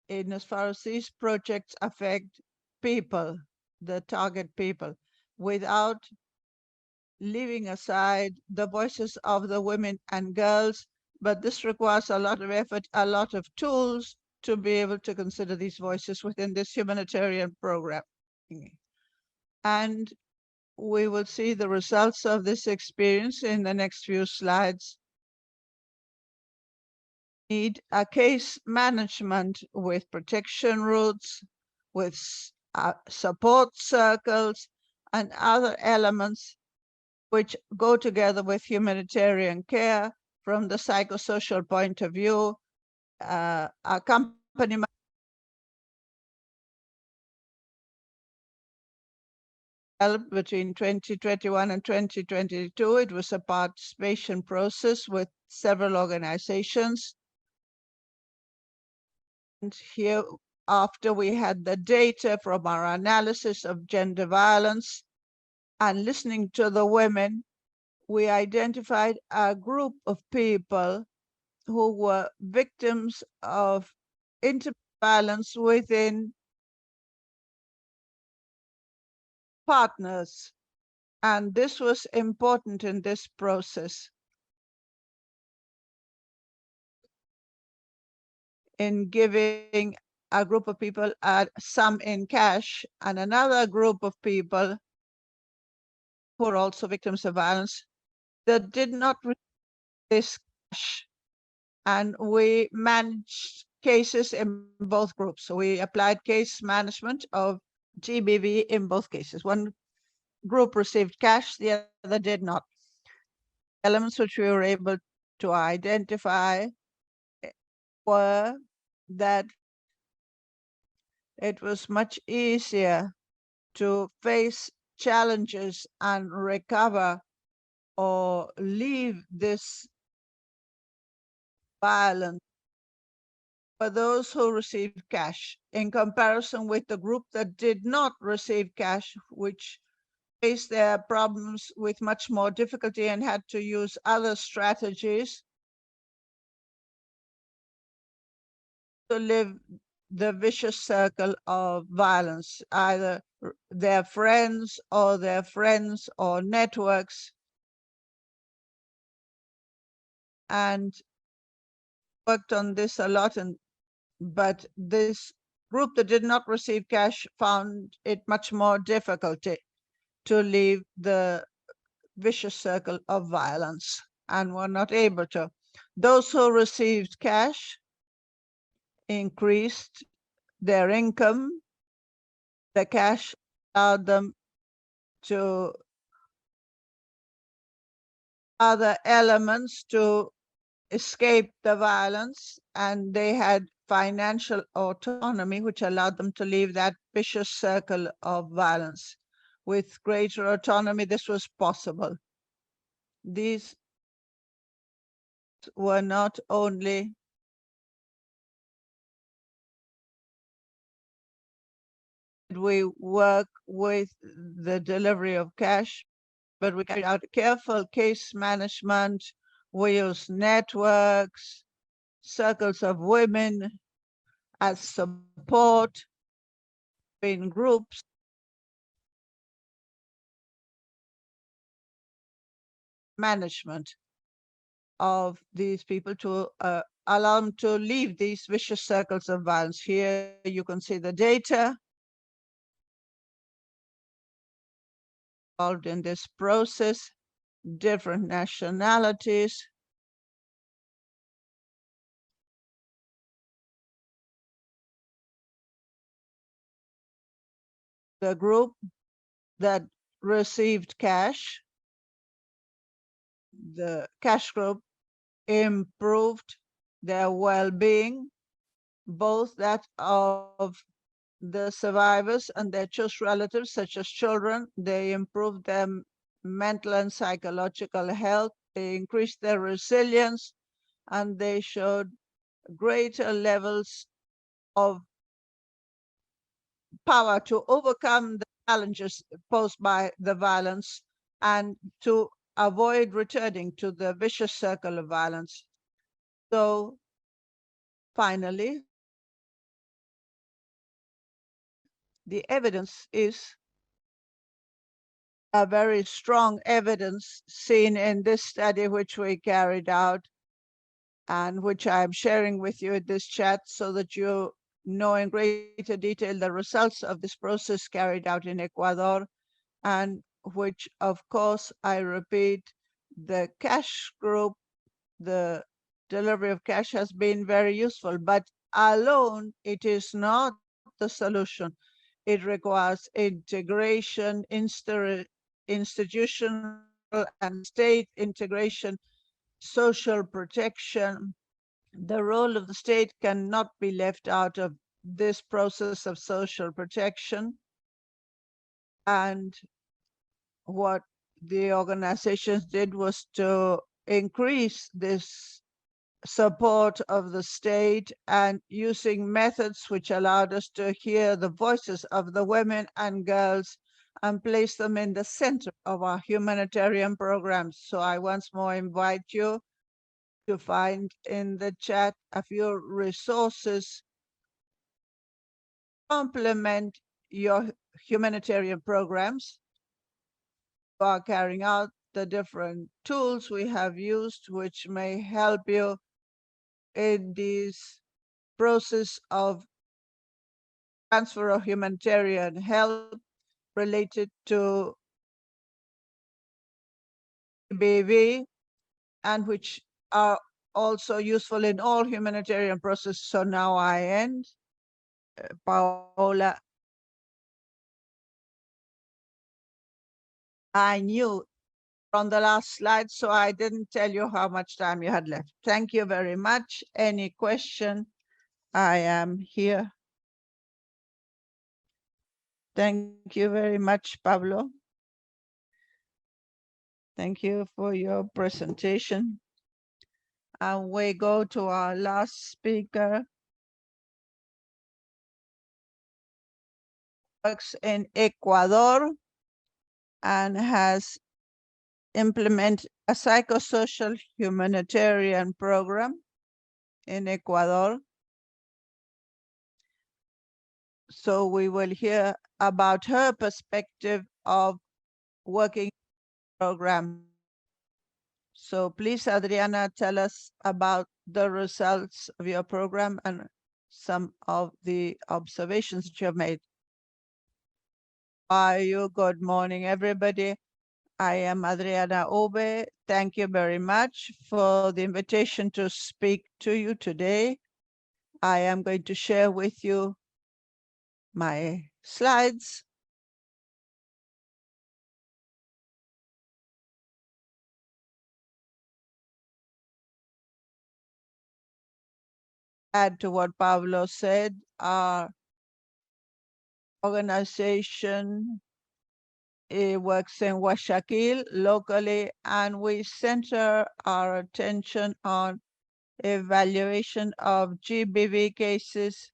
in as far as these projects affect people, the target people, without leaving aside the voices of the women and girls. But this requires a lot of effort, a lot of tools to be able to consider these voices within this humanitarian program. And we will see the results of this experience in the next few slides. Need a case management with protection routes, with support circles, and other elements which go together with humanitarian care from the psychosocial point of view. Accompaniment between 2021 and 2022. It was a participation process with several organizations. And here, after we had the data from our analysis of gender violence and listening to the women, we identified a group of people who were victims of intimate violence within partners. And this was important in this process. In giving a group of people a sum in cash, and another group of people who are also victims of violence that did not receive this cash. And we managed cases in both groups. So we applied case management of GBV in both cases. One group received cash, the other did not. Elements which we were able to identify were that it was much easier to face challenges and recover or leave this violence for those who received cash in comparison with the group that did not receive cash, which faced their problems with much more difficulty and had to use other strategies to live the vicious circle of violence, either their friends or networks, and worked on this a lot. But this group that did not receive cash found it much more difficult to leave the vicious circle of violence and were not able to. Those who received cash increased their income. The cash allowed them to other elements to escape the violence, and they had financial autonomy, which allowed them to leave that vicious circle of violence. With greater autonomy, this was possible. These were not only we work with the delivery of cash, but we carry out careful case management. We use networks, circles of women as support in groups. Management of these people to allow them to leave these vicious circles of violence. Here you can see the data involved in this process, different nationalities. The group that received cash, the cash group, improved their well-being, both that of the survivors and their close relatives, such as children. They improved their mental and psychological health. They increased their resilience, and they showed greater levels of power to overcome the challenges posed by the violence and to avoid returning to the vicious circle of violence. So finally, the evidence is a very strong evidence seen in this study, which we carried out and which I'm sharing with you in this chat so that you know in greater detail the results of this process carried out in Ecuador, and which, of course, I repeat, the cash group, the delivery of cash has been very useful, but alone it is not the solution. It requires integration, institutional and state integration, social protection. The role of the state cannot be left out of this process of social protection. And what the organizations did was to increase this support of the state and using methods which allowed us to hear the voices of the women and girls and place them in the center of our humanitarian programs. So I once more invite you to find in the chat a few resources complement your humanitarian programs. We are carrying out the different tools we have used, which may help you in this process of transfer of humanitarian help related to GBV, and which are also useful in all humanitarian processes. So now I end. Paola, I knew from the last slide, so I didn't tell you how much time you had left. Thank you very much. Any question? I am here. Thank you very much, Pablo. Thank you for your presentation. And we go to our last speaker. Works in Ecuador and has implemented a psychosocial humanitarian program in Ecuador. So we will hear about her perspective of working program. So please, Adriana, tell us about the results of your program and some of the observations that you have made. How are you? Good morning, everybody. I am Adriana Obe. Thank you very much for the invitation to speak to you today. I am going to share with you my slides. add to what Pablo said, our organization works in Guayaquil locally, and we center our attention on evaluation of GBV cases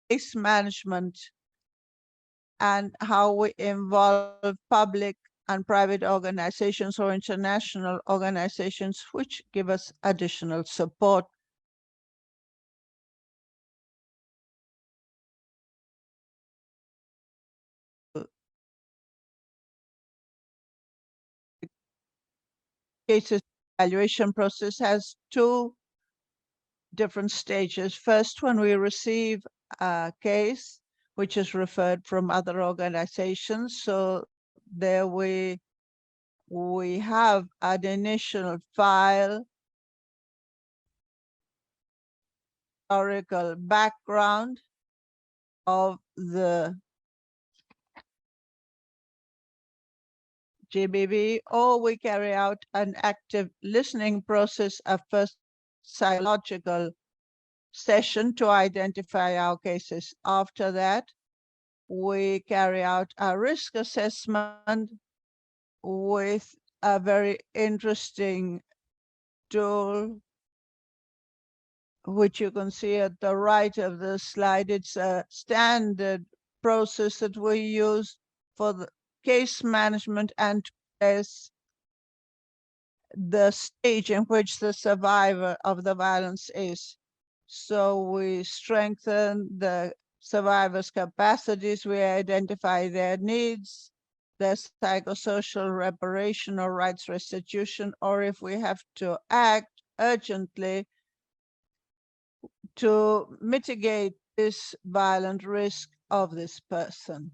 case management and how we involve public and private organizations or international organizations which give us additional support. Cases evaluation process has two different stages. First, when we receive a case which is referred from other organizations, so there we have an initial file, historical background of the GBV, or we carry out an active listening process, a first psychological session to identify our cases. After that, we carry out a risk assessment with a very interesting tool, which you can see at the right of the slide. It's a standard process that we use for the case management and as the stage in which the survivor of the violence is. So we strengthen the survivors' capacities, we identify their needs, their psychosocial reparation or rights restitution, or if we have to act urgently to mitigate this violent risk of this person.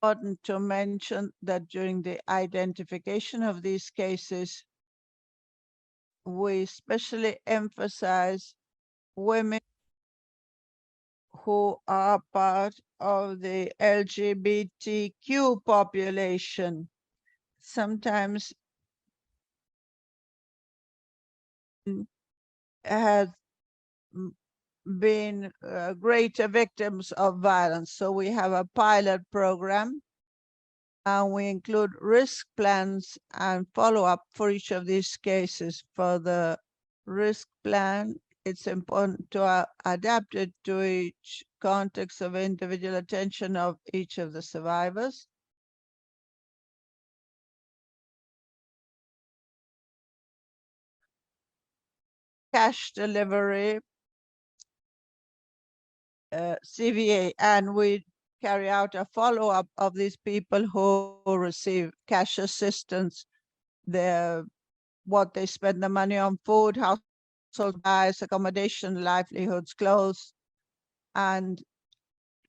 Important to mention that during the identification of these cases, we especially emphasize women who are part of the LGBTQ population. Sometimes have been greater victims of violence. So we have a pilot program and we include risk plans and follow-up for each of these cases. For the risk plan, it's important to adapt it to each context of individual attention of each of the survivors. Cash delivery, CVA, and we carry out a follow-up of these people who receive cash assistance, what they spend the money on: food, household supplies, accommodation, livelihoods, clothes, and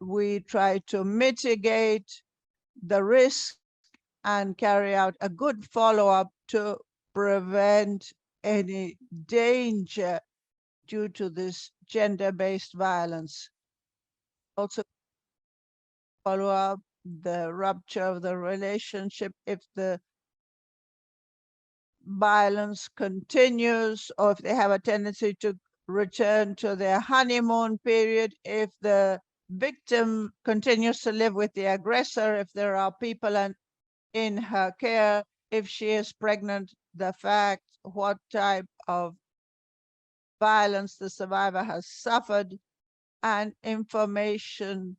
we try to mitigate the risk and carry out a good follow-up to prevent any danger due to this gender-based violence. Also follow up the rupture of the relationship if the violence continues, or if they have a tendency to return to their honeymoon period, if the victim continues to live with the aggressor, if there are people in her care, if she is pregnant, the fact, what type of violence the survivor has suffered, and information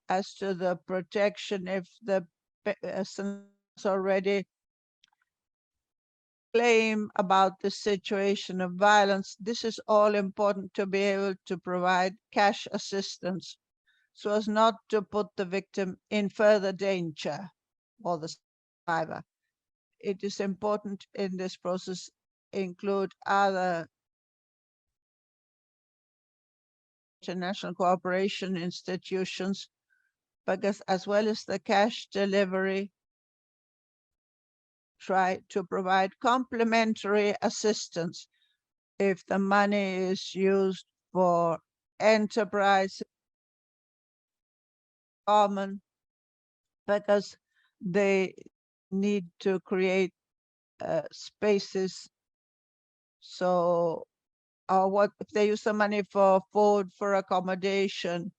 as to the protection if the person has already claim about the situation of violence. This is all important to be able to provide cash assistance so as not to put the victim in further danger or the survivor. It is important in this process include other international cooperation institutions, because as well as the cash delivery, try to provide complementary assistance. If the money is used for enterprise, common because they need to create spaces. So what if they use the money for food, for accommodation?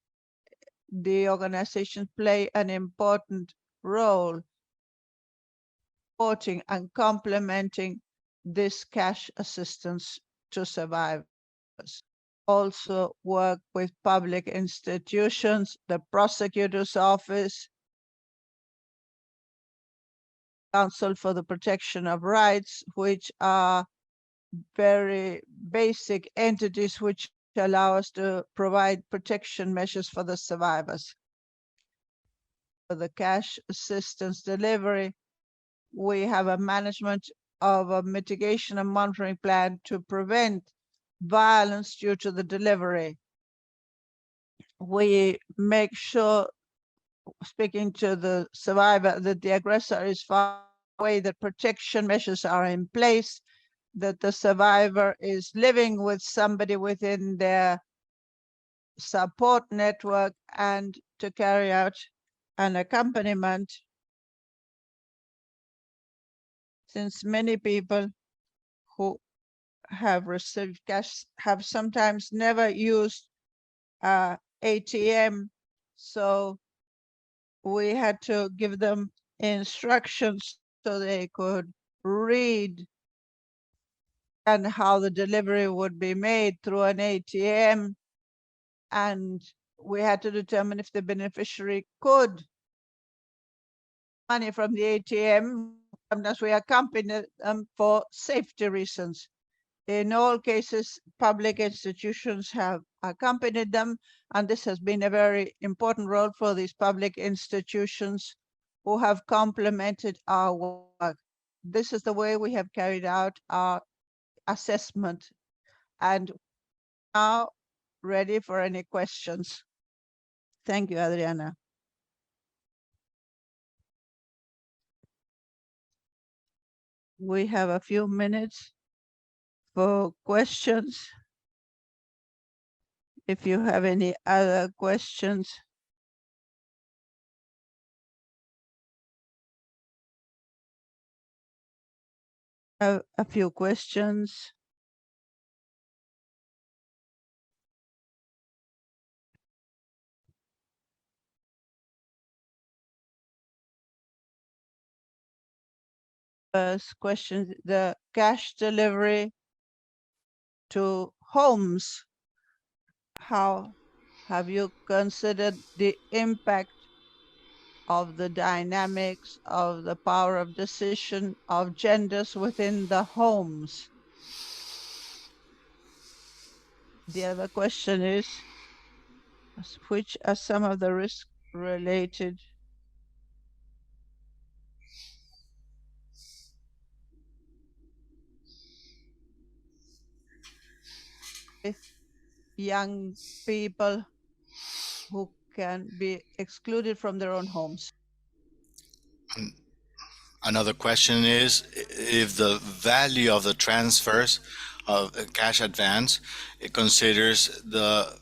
The organizations play an important role supporting and complementing this cash assistance to survivors. Also work with public institutions, the prosecutor's office, Council for the Protection of Rights, which are very basic entities which allow us to provide protection measures for the survivors. For the cash assistance delivery, we have a management of a mitigation and monitoring plan to prevent violence due to the delivery. We make sure, speaking to the survivor, that the aggressor is far away, that protection measures are in place, that the survivor is living with somebody within their support network, and to carry out an accompaniment. Since many people who have received cash have sometimes never used ATM, so we had to give them instructions so they could read and how the delivery would be made through an ATM. And we had to determine if the beneficiary could money from the ATM, as we accompanied them for safety reasons. In all cases, public institutions have accompanied them, and this has been a very important role for these public institutions who have complemented our work. This is the way we have carried out our assessment, and now ready for any questions. Thank you, Adriana. We have a few minutes for questions. If you have any other questions. A few questions. First question, the cash delivery to homes. How have you considered the impact of the dynamics of the power of decision of genders within the homes? The other question is, which are some of the risks related with young people who can be excluded from their own homes? Another question is if the value of the transfers of cash advance, it considers the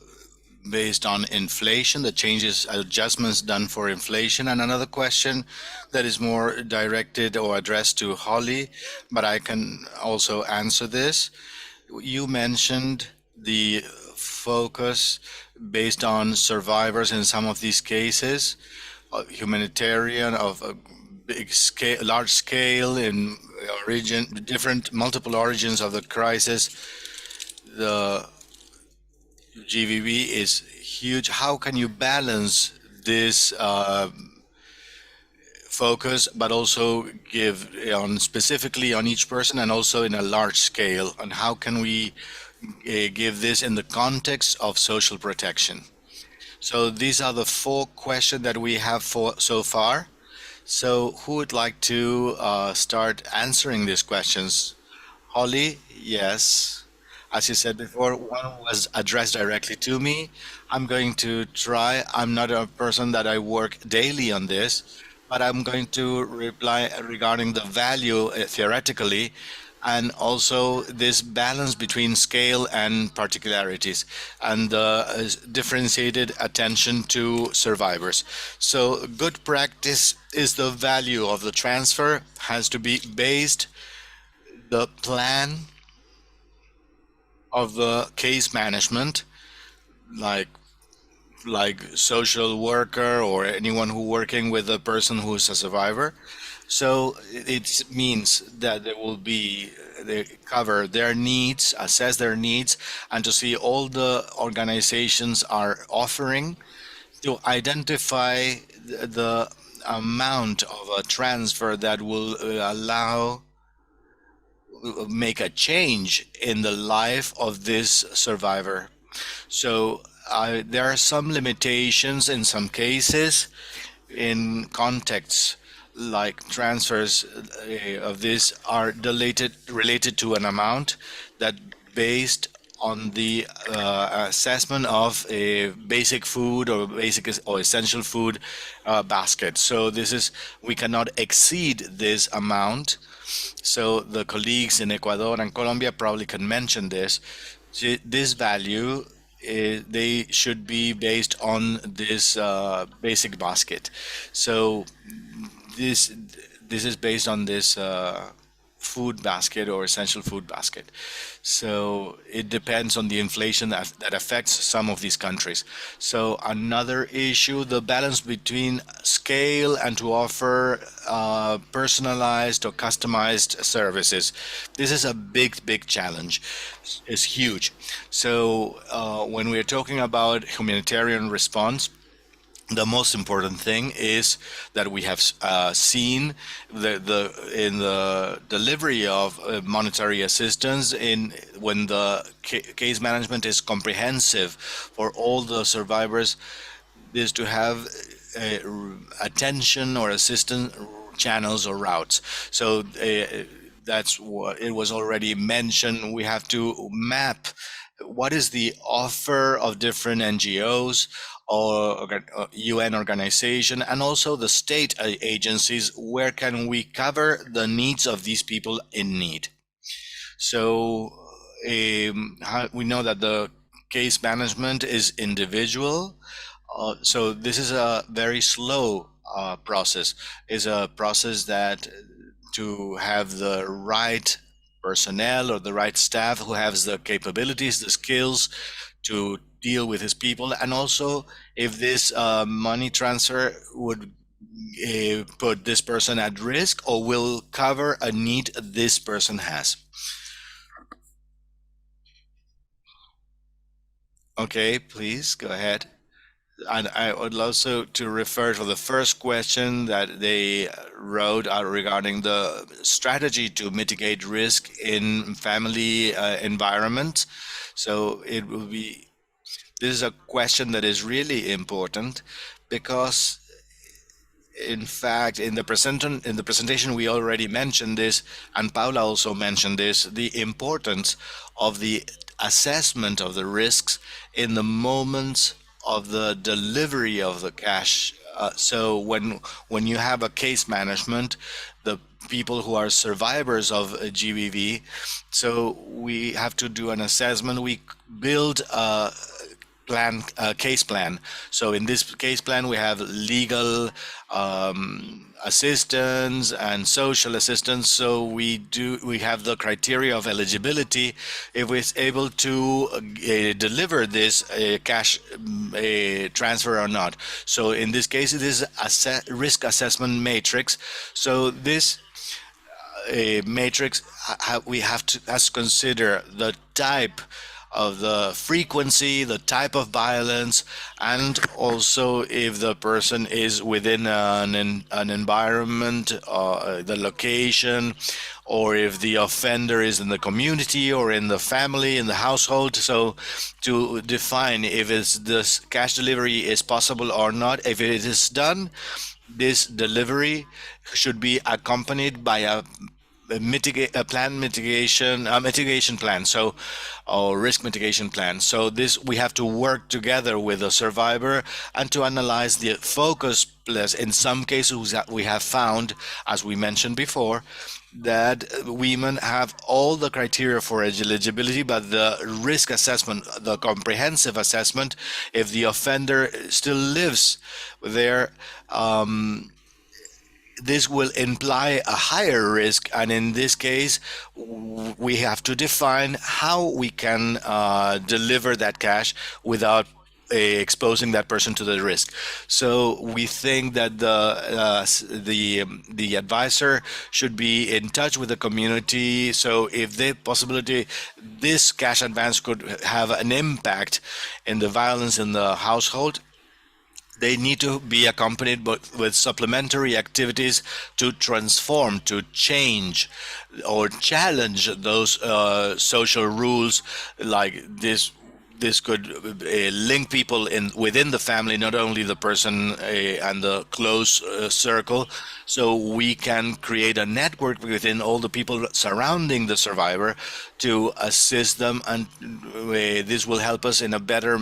based on inflation, the changes, adjustments done for inflation. And another question that is more directed or addressed to Holly, but I can also answer this. You mentioned the focus based on survivors in some of these cases, humanitarian of a big scale, large scale in origin, different multiple origins of the crisis. The GBV is huge. How can you balance this focus, but also give on specifically on each person and also in a large scale? And how can we give this in the context of social protection? So these are the 4 questions that we have for so far. So who would like to start answering these questions? Holly, yes. As you said before, one was addressed directly to me. I'm going to try. I'm not a person that I work daily on this, but I'm going to reply regarding the value theoretically. and also this balance between scale and particularities, and differentiated attention to survivors. So good practice is the value of the transfer has to be based the plan of the case management, like social worker or anyone who working with a person who is a survivor. So it means that there will be they cover their needs, assess their needs, and to see all the organizations are offering to identify the amount of a transfer that will allow make a change in the life of this survivor. So there are some limitations in some cases in contexts like transfers of this are related to an amount that based on the assessment of a basic food or basic or essential food basket. So this is we cannot exceed this amount. So the colleagues in Ecuador and Colombia probably can mention this. This value they should be based on this basic basket. So this this is based on this food basket or essential food basket. So it depends on the inflation that affects some of these countries. So another issue, the balance between scale and to offer personalized or customized services. This is a big challenge. It's huge. So when we're talking about humanitarian response, the most important thing is that we have seen in the delivery of monetary assistance in when the case management is comprehensive for all the survivors is to have attention or assistance channels or routes. So that's what it was already mentioned. We have to map what is the offer of different NGOs or UN organization and also the state agencies. Where can we cover the needs of these people in need? So we know that the case management is individual. So this is a very slow process. Is a process that to have the right personnel or the right staff who has the capabilities, the skills to deal with his people, and also if this money transfer would put this person at risk or will cover a need this person has. Okay, please go ahead. And I would also to refer to the first question that they wrote regarding the strategy to mitigate risk in family environment. So it will be, this is a question that is really important because in fact, in the presentation, we already mentioned this, and Paula also mentioned this, the importance of the assessment of the risks in the moments of the delivery of the cash. So when you have a case management, the people who are survivors of GBV, so we have to do an assessment. We build a case plan. So in this case plan, we have legal assistance and social assistance. So we have the criteria of eligibility if we're able to deliver this cash transfer or not. So in this case, it is a risk assessment matrix. So this matrix we have to consider the type of the frequency, the type of violence, and also if the person is within an environment, the location, or if the offender is in the community or in the family, in the household. So to define if this cash delivery is possible or not. If it is done, this delivery should be accompanied by a mitigation plan, so or risk mitigation plan. So this, we have to work together with the survivor and to analyze the focus plus. In some cases that we have found, as we mentioned before, that women have all the criteria for eligibility, but the risk assessment, the comprehensive assessment, if the offender still lives there, this will imply a higher risk, and in this case we have to define how we can deliver that cash without exposing that person to the risk. So we think that the advisor should be in touch with the community. So if the possibility, this cash advance could have an impact in the violence in the household, they need to be accompanied with supplementary activities to transform, to change, or challenge those social rules. Like this could link people within the family, not only the person and the close circle. So we can create a network within all the people surrounding the survivor to assist them, and this will help us in a better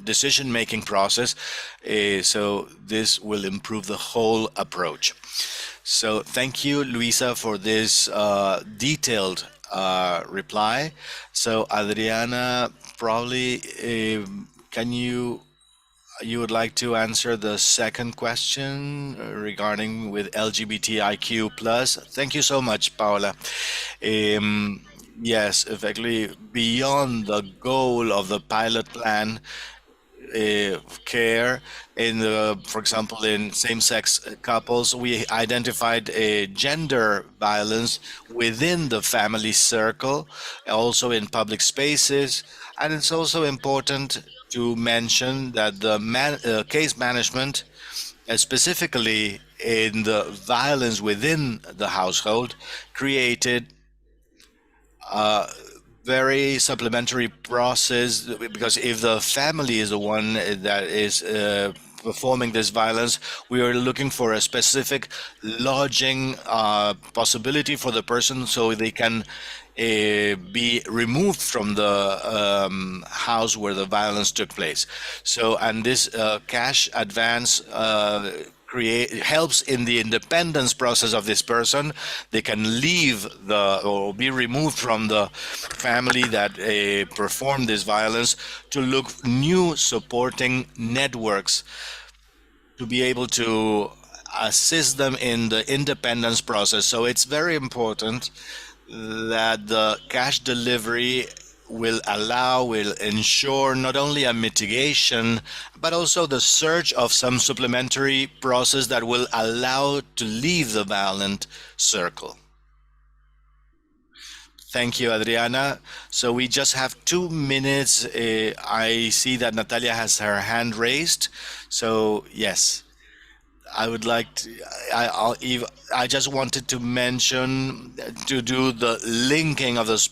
decision-making process. So this will improve the whole approach. So thank you, Luisa, for this detailed reply. So Adriana, probably can you would like to answer the second question regarding with LGBTIQ plus? Thank you so much, Paola. Yes, effectively, beyond the goal of the pilot plan, care in the, for example, in same-sex couples, we identified a gender violence within the family circle, also in public spaces. And it's also important to mention that the case management, specifically in the violence within the household, created very supplementary process, because if the family is the one that is performing this violence, we are looking for a specific lodging possibility for the person, so they can be removed from the house where the violence took place. So, and this cash advance helps in the independence process of this person. They can leave or be removed from the family that performed this violence, to look new supporting networks to be able to assist them in the independence process. So it's very important that the cash delivery will ensure not only a mitigation, but also the search of some supplementary process that will allow to leave the violent circle. Thank you, Adriana. So we just have 2 minutes. I see that Natalia has her hand raised. So yes, I would like to, I just wanted to mention, to do the linking of this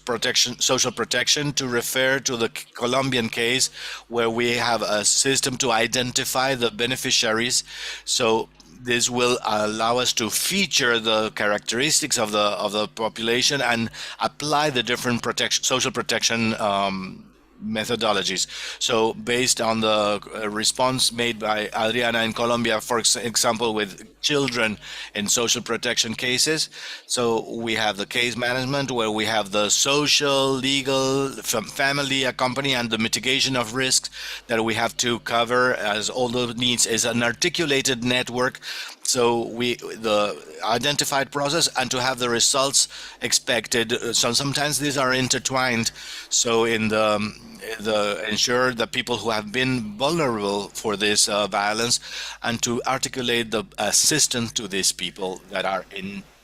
social protection, to refer to the Colombian case where we have a system to identify the beneficiaries. So this will allow us to feature the characteristics of the population and apply the different social protection methodologies. So based on the response made by Adriana in Colombia, for example, with children in social protection cases, so we have the case management where we have the social, legal, family accompany, and the mitigation of risks that we have to cover, as all the needs is an articulated network. So the identified process, and to have the results expected. So sometimes these are intertwined. So in the ensure that people who have been vulnerable for this violence, and to articulate the assistance to these people that are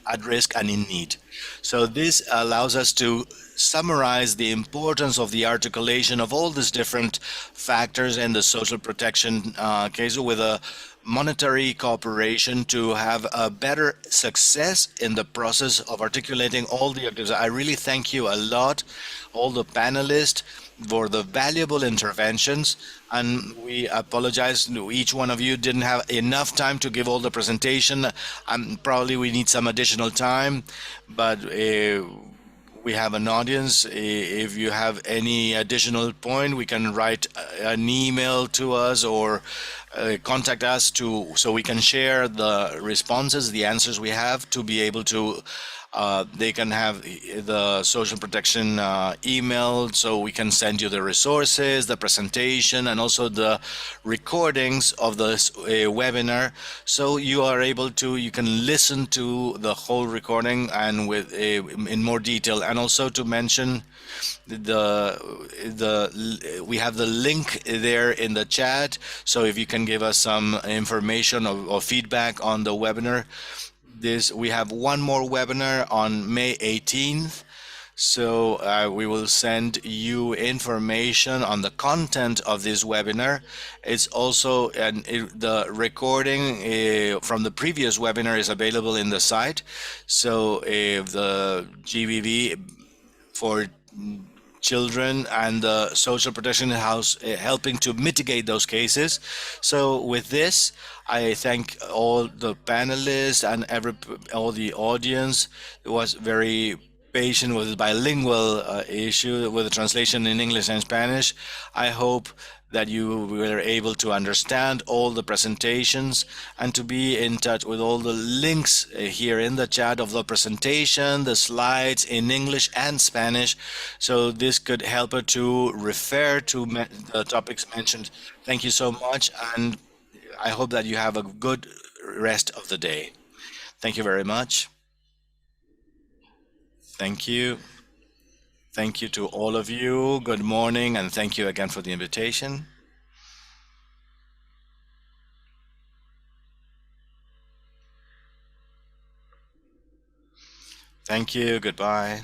at risk and in need. So this allows us to summarize the importance of the articulation of all these different factors in the social protection case, with a monetary cooperation to have a better success in the process of articulating all the activities. I really thank you a lot, all the panelists, for the valuable interventions, and we apologize. Each one of you didn't have enough time to give all the presentation. Probably we need some additional time, but we have an audience. If you have any additional point, we can write an email to us or contact us so we can share the responses, the answers we have, to be able to they can have the social protection email, so we can send you the resources, the presentation, and also the recordings of this webinar, so you are able to, you can listen to the whole recording and with in more detail. And also to mention we have the link there in the chat, so if you can give us some information or feedback on the webinar. We have one more webinar on May 18th, so we will send you information on the content of this webinar. It's also the recording from the previous webinar is available in the site. So if the GBV for children and the social protection house helping to mitigate those cases. So with this, I thank all the panelists and all the audience. It was very patient with the bilingual issue with the translation in English and Spanish. I hope that you were able to understand all the presentations and to be in touch with all the links here in the chat of the presentation, the slides in English and Spanish. So this could help her to refer to the topics mentioned. Thank you so much, and I hope that you have a good rest of the day. Thank you very much. Thank you. Thank you to all of you. Good morning, and thank you again for the invitation. Thank you. Goodbye.